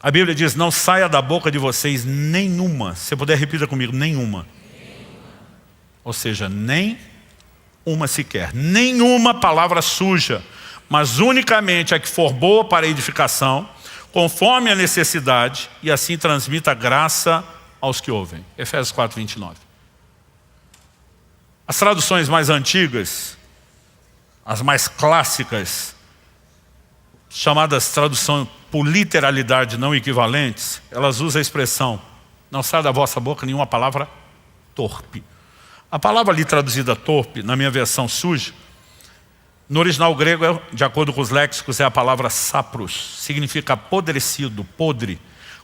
a Bíblia diz: não saia da boca de vocês nenhuma. Se puder, repita comigo: nenhuma. Ou seja, nem uma sequer. Nenhuma palavra suja, mas unicamente a que for boa para a edificação, conforme a necessidade, e assim transmita graça aos que ouvem. Efésios 4, 29. As traduções mais antigas, as mais clássicas, chamadas tradução por literalidade não equivalentes, elas usam a expressão: não sai da vossa boca nenhuma palavra torpe. A palavra ali traduzida torpe, na minha versão suja, no original grego, de acordo com os léxicos, é a palavra sapros. Significa apodrecido, podre,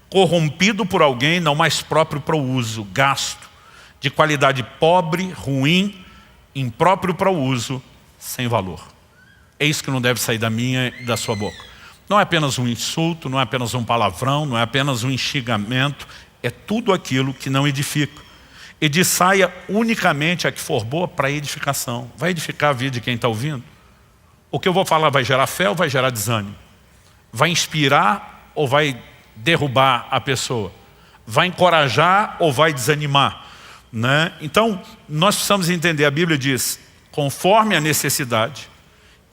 corrompido por alguém não mais próprio para o uso, gasto, de qualidade pobre, ruim, impróprio para o uso, sem valor. É isso que não deve sair da minha e da sua boca. Não é apenas um insulto, não é apenas um palavrão, não é apenas um instigamento, é tudo aquilo que não edifica. E diz: saia unicamente a que for boa para edificação. Vai edificar a vida de quem está ouvindo? O que eu vou falar vai gerar fé ou vai gerar desânimo? Vai inspirar ou vai derrubar a pessoa? Vai encorajar ou vai desanimar? Né? Então, nós precisamos entender, a Bíblia diz: conforme a necessidade,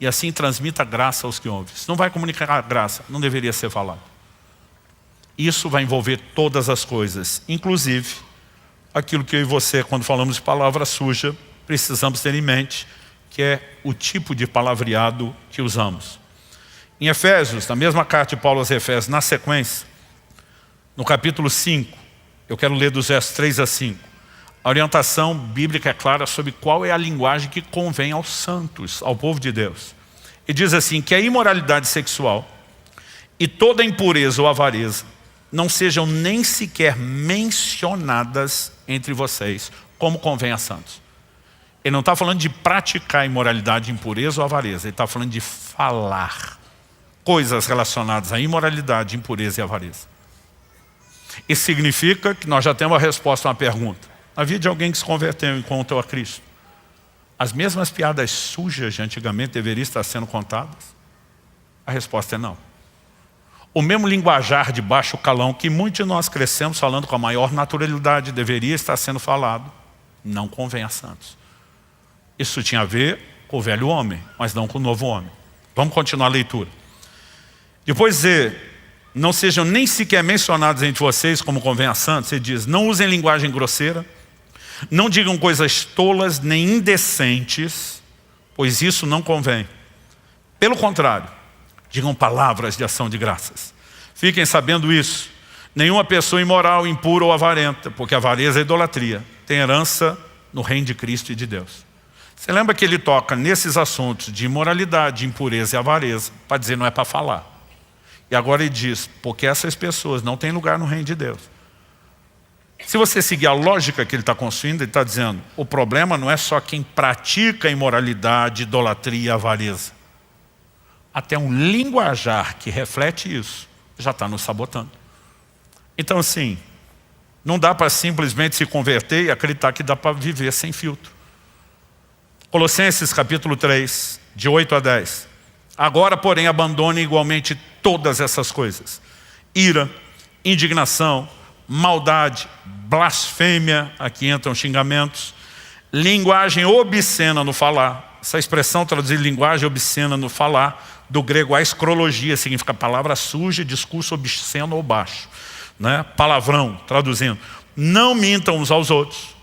e assim transmita graça aos que ouvem. Se não vai comunicar graça, não deveria ser falado. Isso vai envolver todas as coisas, inclusive aquilo que eu e você, quando falamos de palavra suja, precisamos ter em mente, que é o tipo de palavreado que usamos. Em Efésios, na mesma carta de Paulo aos Efésios, na sequência, no capítulo 5, eu quero ler dos versos 3 a 5. A orientação bíblica é clara sobre qual é a linguagem que convém aos santos, ao povo de Deus. E diz assim: que a imoralidade sexual e toda impureza ou avareza não sejam nem sequer mencionadas entre vocês, como convém a santos. Ele não está falando de praticar imoralidade, impureza ou avareza. Ele está falando de falar coisas relacionadas à imoralidade, impureza e avareza. Isso significa que nós já temos a resposta a uma pergunta. Na vida de alguém que se converteu e encontrou a Cristo, as mesmas piadas sujas de antigamente deveriam estar sendo contadas? A resposta é não. O mesmo linguajar de baixo calão que muitos de nós crescemos falando com a maior naturalidade deveria estar sendo falado, não convém a santos. Isso tinha a ver com o velho homem, mas não com o novo homem. Vamos continuar a leitura. Depois de não sejam nem sequer mencionados entre vocês como convém a santos, ele diz: não usem linguagem grosseira, não digam coisas tolas nem indecentes, pois isso não convém. Pelo contrário, digam palavras de ação de graças. Fiquem sabendo isso: nenhuma pessoa imoral, impura ou avarenta, porque avareza é idolatria, tem herança no reino de Cristo e de Deus. Você lembra que ele toca nesses assuntos de imoralidade, impureza e avareza, para dizer não é para falar. E agora ele diz: porque essas pessoas não têm lugar no reino de Deus. Se você seguir a lógica que ele está construindo, ele está dizendo: o problema não é só quem pratica imoralidade, idolatria e avareza. Até um linguajar que reflete isso já está nos sabotando. Então assim, não dá para simplesmente se converter e acreditar que dá para viver sem filtro. Colossenses capítulo 3, de 8 a 10. Agora, porém, abandone igualmente todas essas coisas: ira, indignação, maldade, blasfêmia, aqui entram xingamentos, linguagem obscena no falar. Essa expressão traduzida linguagem obscena no falar, do grego aiskrologia, significa palavra suja, discurso obsceno ou baixo, né? Palavrão, traduzindo. Não mintam uns aos outros.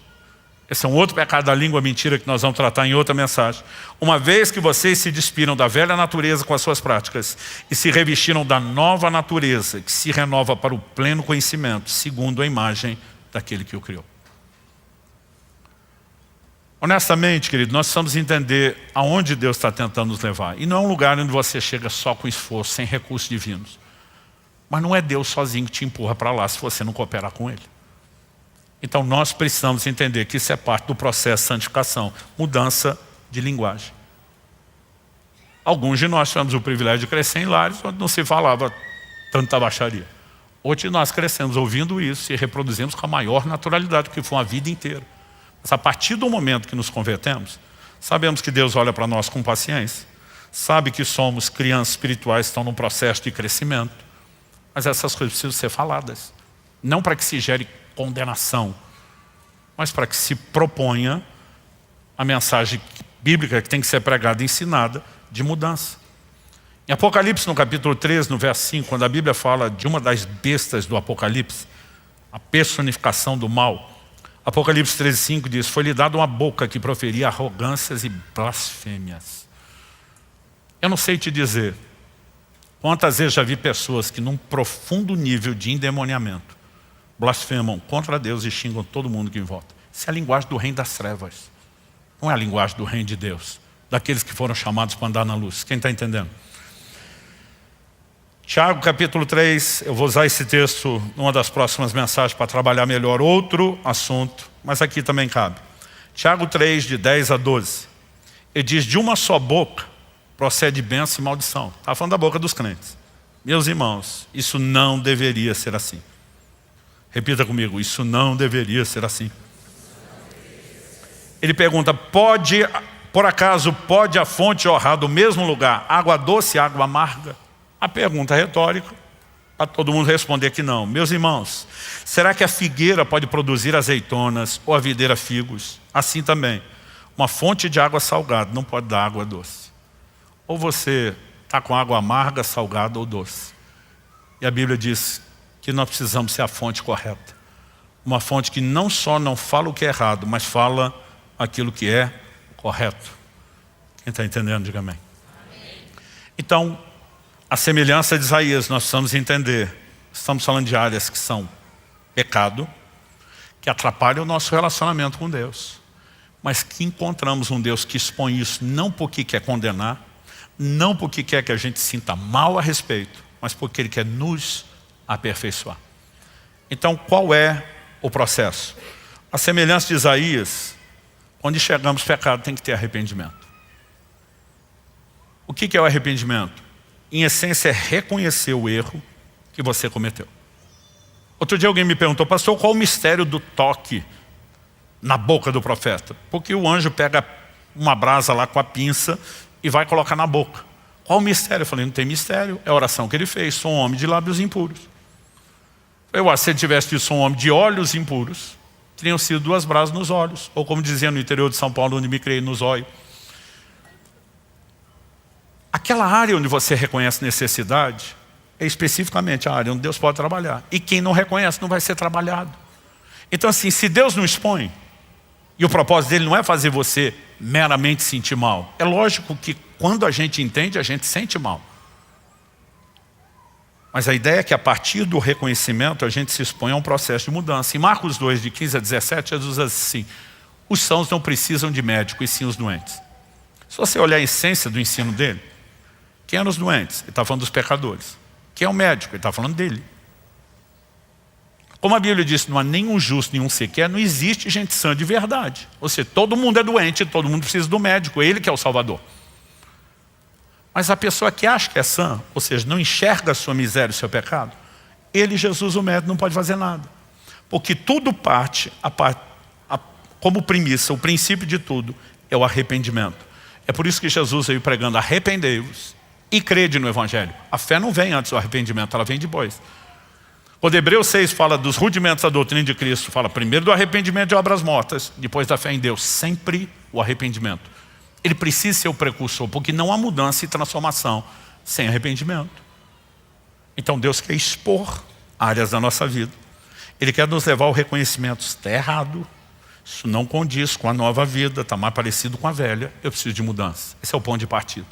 Esse é um outro pecado da língua mentira que nós vamos tratar em outra mensagem. Uma vez que vocês se despiram da velha natureza com as suas práticas e se revestiram da nova natureza, que se renova para o pleno conhecimento, segundo a imagem daquele que o criou. Honestamente, querido, nós precisamos entender aonde Deus está tentando nos levar. E não é um lugar onde você chega só com esforço, sem recursos divinos. Mas não é Deus sozinho que te empurra para lá se você não cooperar com Ele. Então nós precisamos entender que isso é parte do processo de santificação, mudança de linguagem. Alguns de nós tivemos o privilégio de crescer em lares onde não se falava tanta baixaria. Outros de nós crescemos ouvindo isso e reproduzimos com a maior naturalidade, porque foi uma vida inteira. Mas a partir do momento que nos convertemos, sabemos que Deus olha para nós com paciência, sabe que somos crianças espirituais que estão num processo de crescimento, mas essas coisas precisam ser faladas. Não para que se gere condenação, mas para que se proponha a mensagem bíblica que tem que ser pregada e ensinada de mudança. Em Apocalipse, no capítulo 13, no verso 5, quando a Bíblia fala de uma das bestas do Apocalipse, a personificação do mal, Apocalipse 13, 5 diz: foi-lhe dada uma boca que proferia arrogâncias e blasfêmias. Eu não sei te dizer quantas vezes já vi pessoas que num profundo nível de endemoniamento blasfemam contra Deus e xingam todo mundo que em volta. Isso é a linguagem do reino das trevas. Não é a linguagem do reino de Deus, daqueles que foram chamados para andar na luz. Quem está entendendo? Tiago capítulo 3, eu vou usar esse texto numa das próximas mensagens para trabalhar melhor outro assunto, mas aqui também cabe. Tiago 3, de 10 a 12. Ele diz: de uma só boca procede bênção e maldição. Está falando da boca dos crentes. Meus irmãos, isso não deveria ser assim. Repita comigo: isso não deveria ser assim. Ele pergunta: por acaso pode a fonte jorrar do mesmo lugar água doce e água amarga? A pergunta retórica, para todo mundo responder que não. Meus irmãos, será que a figueira pode produzir azeitonas ou a videira figos? Assim também, uma fonte de água salgada não pode dar água doce. Ou você está com água amarga, salgada ou doce. E a Bíblia diz que nós precisamos ser a fonte correta. Uma fonte que não só não fala o que é errado, mas fala aquilo que é correto. Quem está entendendo, diga amém. Então, a semelhança de Isaías, nós precisamos entender. Estamos falando de áreas que são pecado, que atrapalham o nosso relacionamento com Deus. Mas que encontramos um Deus que expõe isso não porque quer condenar, não porque quer que a gente sinta mal a respeito, mas porque Ele quer nos aperfeiçoar. Então, qual é o processo? A semelhança de Isaías, onde chegamos pecado, tem que ter arrependimento. O que é o arrependimento? Em essência, é reconhecer o erro que você cometeu. Outro dia alguém me perguntou: pastor, qual o mistério do toque na boca do profeta? Porque o anjo pega uma brasa lá com a pinça e vai colocar na boca. Qual o mistério? Eu falei: não tem mistério, é a oração que ele fez. Sou um homem de lábios impuros. Eu acho que se ele tivesse dito sou um homem de olhos impuros, teriam sido 2 brasas nos olhos. Ou como dizia no interior de São Paulo, onde me criei, nos olhos. Aquela área onde você reconhece necessidade é especificamente a área onde Deus pode trabalhar. E quem não reconhece não vai ser trabalhado. Então assim, se Deus não expõe, e o propósito dele não é fazer você meramente sentir mal. É lógico que quando a gente entende, a gente sente mal. Mas a ideia é que a partir do reconhecimento a gente se expõe a um processo de mudança. Em Marcos 2, de 15 a 17, Jesus diz assim: os sãos não precisam de médico, e sim os doentes. Se você olhar a essência do ensino dele, quem eram os doentes? Ele está falando dos pecadores. Quem é o médico? Ele está falando dele. Como a Bíblia diz, não há nenhum justo, nenhum sequer, não existe gente sã de verdade. Ou seja, todo mundo é doente, todo mundo precisa do médico, ele que é o Salvador. Mas a pessoa que acha que é sã, ou seja, não enxerga a sua miséria e o seu pecado, ele, Jesus, o médico, não pode fazer nada. Porque tudo parte, como premissa, o princípio de tudo é o arrependimento. É por isso que Jesus veio pregando: arrependei-vos e crede no Evangelho. A fé não vem antes do arrependimento, ela vem depois. Quando Hebreus 6 fala dos rudimentos da doutrina de Cristo, fala primeiro do arrependimento de obras mortas, depois da fé em Deus, sempre o arrependimento. Ele precisa ser o precursor, porque não há mudança e transformação sem arrependimento. Então Deus quer expor áreas da nossa vida. Ele quer nos levar ao reconhecimento: está errado, isso não condiz com a nova vida, está mais parecido com a velha, eu preciso de mudança. Esse é o ponto de partida.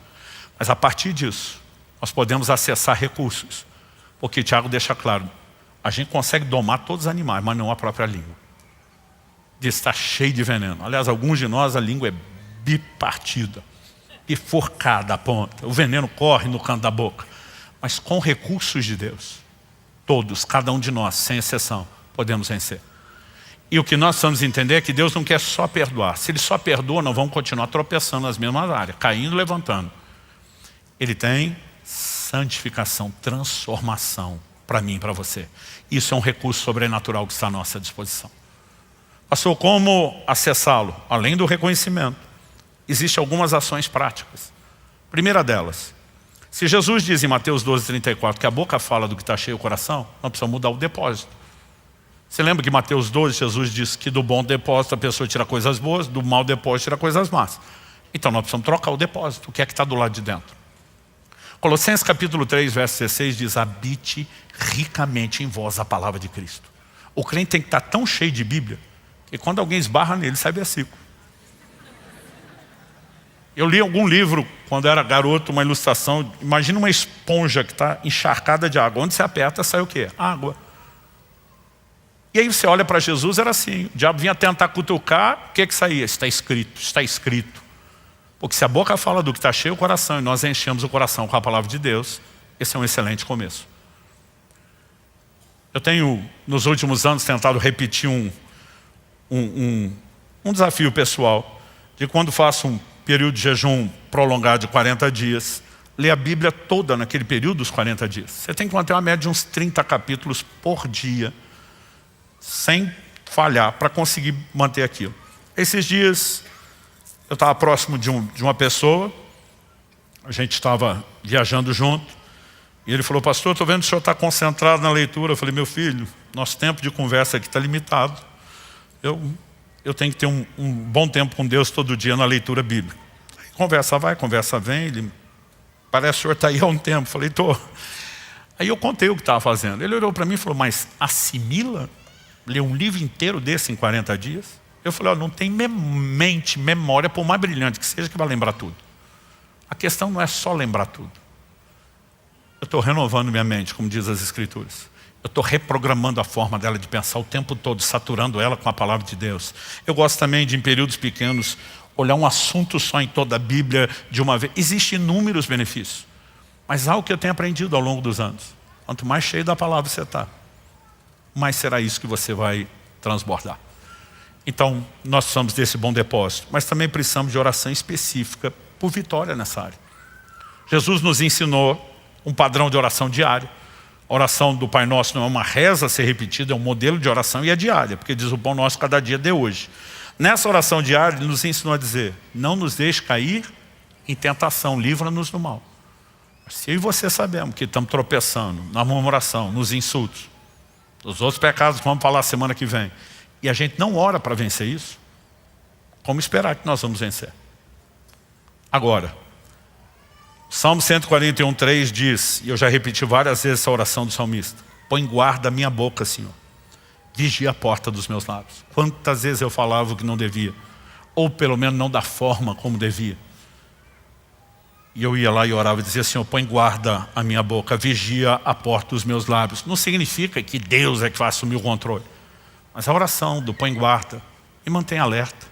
Mas a partir disso, nós podemos acessar recursos. Porque Tiago deixa claro: a gente consegue domar todos os animais, mas não a própria língua. diz que está cheio de veneno. Aliás, alguns de nós a língua é bipartida, bifurcada a ponta. O veneno corre no canto da boca. Mas com recursos de Deus, todos, cada um de nós, sem exceção, podemos vencer. E o que nós precisamos entender é que Deus não quer só perdoar. Se Ele só perdoa, nós vamos continuar tropeçando nas mesmas áreas, caindo e levantando. Ele tem santificação, transformação para mim e para você. Isso é um recurso sobrenatural que está à nossa disposição. Pastor, como acessá-lo? Além do reconhecimento, existem algumas ações práticas. Primeira delas, se Jesus diz em Mateus 12:34 que a boca fala do que está cheio o coração, nós precisamos mudar o depósito. Você lembra que em Mateus 12, Jesus diz que do bom depósito a pessoa tira coisas boas, do mau depósito tira coisas más. Então nós precisamos trocar o depósito. O que é que está do lado de dentro? Colossenses capítulo 3, verso 16 diz: habite ricamente em vós a palavra de Cristo. O crente tem que estar tão cheio de Bíblia que quando alguém esbarra nele, sai versículo. Eu li algum livro, quando era garoto, uma ilustração. Imagina uma esponja que está encharcada de água. Onde você aperta, sai o quê? Água. E aí você olha para Jesus, era assim. O diabo vinha tentar cutucar, o que que saía? Está escrito, está escrito. Porque se a boca fala do que está cheio o coração, e nós enchemos o coração com a palavra de Deus, esse é um excelente começo. Eu tenho, nos últimos anos, tentado repetir um desafio pessoal, de quando faço um período de jejum prolongado de 40 dias, ler a Bíblia toda naquele período dos 40 dias. Você tem que manter uma média de uns 30 capítulos por dia, sem falhar, para conseguir manter aquilo. Esses dias, eu estava próximo de uma pessoa, a gente estava viajando junto, e ele falou: pastor, estou vendo que o senhor está concentrado na leitura. Eu falei: meu filho, nosso tempo de conversa aqui está limitado. Eu tenho que ter um bom tempo com Deus todo dia na leitura bíblica. Conversa vai, conversa vem. Ele: parece que o senhor está aí há um tempo. Eu falei: estou. Aí eu contei o que estava fazendo. Ele olhou para mim e falou: mas assimila? Ler um livro inteiro desse em 40 dias? Eu falei: não tem memória, por mais brilhante que seja, que vai lembrar tudo. A questão não é só lembrar tudo. Eu estou renovando minha mente, como diz as Escrituras. Eu estou reprogramando a forma dela de pensar o tempo todo, saturando ela com a palavra de Deus. Eu gosto também de, em períodos pequenos, olhar um assunto só em toda a Bíblia de uma vez. Existem inúmeros benefícios. Mas algo que eu tenho aprendido ao longo dos anos: quanto mais cheio da palavra você está, mais será isso que você vai transbordar. Então, nós precisamos desse bom depósito, mas também precisamos de oração específica por vitória nessa área. Jesus nos ensinou um padrão de oração diário. A oração do Pai Nosso não é uma reza a ser repetida, é um modelo de oração e é diária, porque diz: o pão nosso cada dia de hoje. Nessa oração diária, Ele nos ensinou a dizer: não nos deixe cair em tentação, livra-nos do mal. Se eu e você sabemos que estamos tropeçando na murmuração, nos insultos, os outros pecados que vamos falar semana que vem, e a gente não ora para vencer isso, como esperar que nós vamos vencer? Agora, Salmo 141:3 diz, e eu já repeti várias vezes essa oração do salmista: põe guarda a minha boca, Senhor, vigia a porta dos meus lábios. Quantas vezes eu falava o que não devia, ou pelo menos não da forma como devia, e eu ia lá e orava e dizia: Senhor, põe guarda a minha boca, vigia a porta dos meus lábios. Não significa que Deus é que vai assumir o controle, mas a oração do põe guarda e mantém alerta.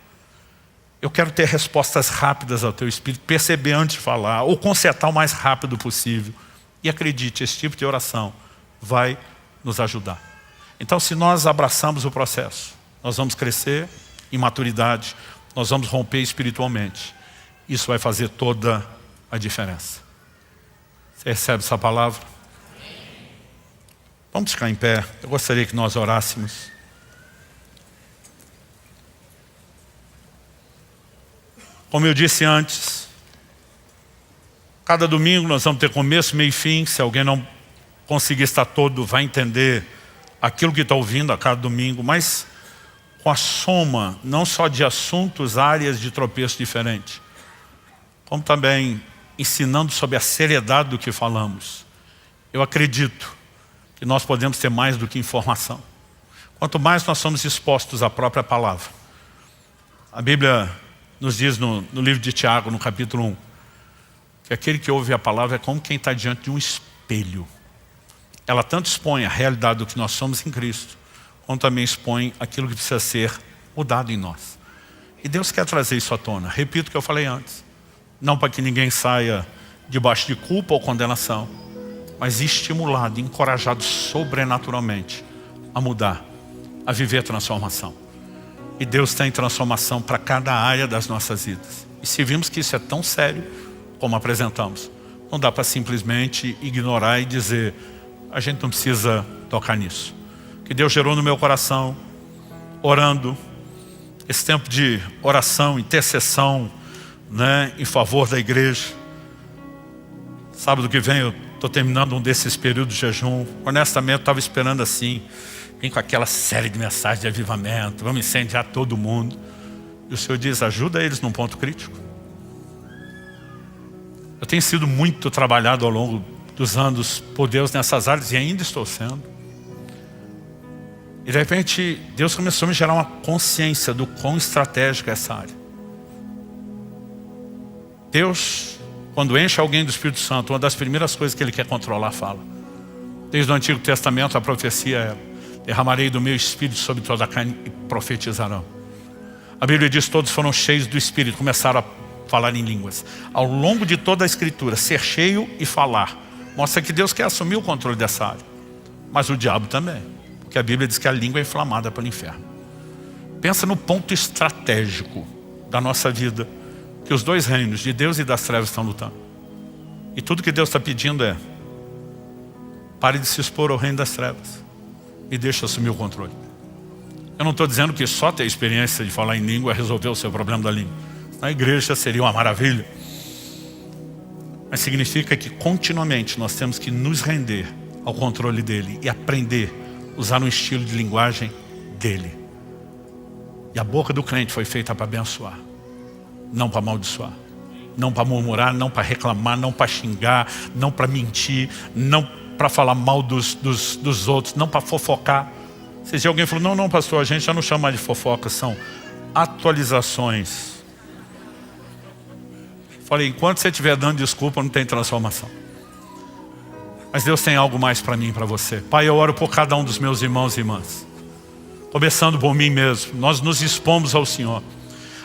Eu quero ter respostas rápidas ao teu Espírito, perceber antes de falar, ou consertar o mais rápido possível. E acredite, esse tipo de oração vai nos ajudar. Então, se nós abraçamos o processo, nós vamos crescer em maturidade, nós vamos romper espiritualmente. Isso vai fazer toda a diferença. Você recebe essa palavra? Vamos ficar em pé. Eu gostaria que nós orássemos. Como eu disse antes, cada domingo nós vamos ter começo, meio e fim. Se alguém não conseguir estar todo, vai entender aquilo que está ouvindo a cada domingo, mas com a soma, não só de assuntos, áreas de tropeço diferentes, como também ensinando sobre a seriedade do que falamos. Eu acredito que nós podemos ter mais do que informação. Quanto mais nós somos expostos à própria palavra. A Bíblia nos diz no livro de Tiago, no capítulo 1, que aquele que ouve a palavra é como quem está diante de um espelho. Ela tanto expõe a realidade do que nós somos em Cristo, como também expõe aquilo que precisa ser mudado em nós. E Deus quer trazer isso à tona. Repito o que eu falei antes. Não para que ninguém saia debaixo de culpa ou condenação, mas estimulado, encorajado sobrenaturalmente a mudar, a viver a transformação. E Deus tem transformação para cada área das nossas vidas. E se vimos que isso é tão sério como apresentamos, não dá para simplesmente ignorar e dizer, a gente não precisa tocar nisso. Que Deus gerou no meu coração, orando, esse tempo de oração, intercessão, né, em favor da igreja. Sábado que vem eu estou terminando um desses períodos de jejum. Honestamente eu estava esperando assim, vim com aquela série de mensagens de avivamento, vamos incendiar todo mundo. E o Senhor diz, ajuda eles num ponto crítico. Eu tenho sido muito trabalhado ao longo dos anos por Deus nessas áreas e ainda estou sendo. E de repente Deus começou a me gerar uma consciência do quão estratégica é essa área. Deus, quando enche alguém do Espírito Santo, uma das primeiras coisas que Ele quer controlar, fala. Desde o Antigo Testamento a profecia é: derramarei do meu Espírito sobre toda a carne e profetizarão. A Bíblia diz que todos foram cheios do Espírito, começaram a falar em línguas. Ao longo de toda a Escritura, ser cheio e falar mostra que Deus quer assumir o controle dessa área. Mas o diabo também, porque a Bíblia diz que a língua é inflamada pelo inferno. Pensa no ponto estratégico da nossa vida, que os dois reinos, de Deus e das trevas, estão lutando. E tudo que Deus está pedindo é: pare de se expor ao reino das trevas e deixe assumir o controle. Eu não estou dizendo que só ter experiência de falar em língua resolveu o seu problema da língua. Na igreja seria uma maravilha. Mas significa que continuamente nós temos que nos render ao controle dele e aprender a usar um estilo de linguagem dele. E a boca do crente foi feita para abençoar, não para amaldiçoar, não para murmurar, não para reclamar, não para xingar, não para mentir, não para falar mal dos outros, não para fofocar. Se alguém falou, não pastor, a gente já não chama mais de fofoca, são atualizações. Falei, enquanto você estiver dando desculpa, não tem transformação. Mas Deus tem algo mais para mim e para você. Pai, eu oro por cada um dos meus irmãos e irmãs, começando por mim mesmo. Nós nos expomos ao Senhor.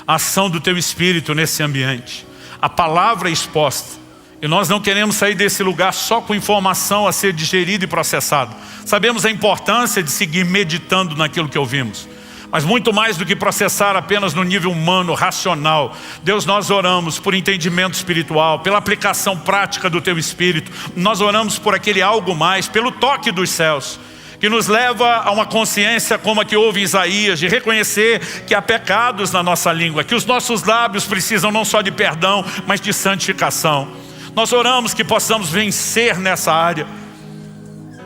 A ação do Teu Espírito nesse ambiente, a palavra exposta. E nós não queremos sair desse lugar só com informação a ser digerida e processada. Sabemos a importância de seguir meditando naquilo que ouvimos. Mas muito mais do que processar apenas no nível humano, racional. Deus, nós oramos por entendimento espiritual, pela aplicação prática do Teu Espírito. Nós oramos por aquele algo mais, pelo toque dos céus, que nos leva a uma consciência como a que houve em Isaías, de reconhecer que há pecados na nossa língua, que os nossos lábios precisam não só de perdão, mas de santificação. Nós oramos que possamos vencer nessa área.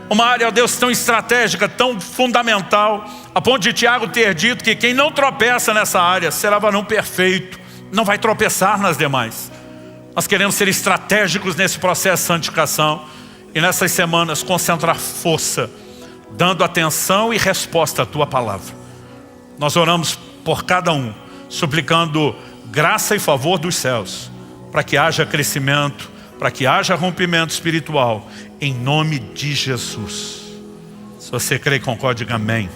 Uma área, ó Deus, tão estratégica, tão fundamental, a ponto de Tiago ter dito que quem não tropeça nessa área será varão perfeito, não vai tropeçar nas demais. Nós queremos ser estratégicos nesse processo de santificação e nessas semanas concentrar força, dando atenção e resposta à Tua palavra. Nós oramos por cada um, suplicando graça e favor dos céus, para que haja crescimento, para que haja rompimento espiritual, em nome de Jesus. Se você crê, concorde, diga amém.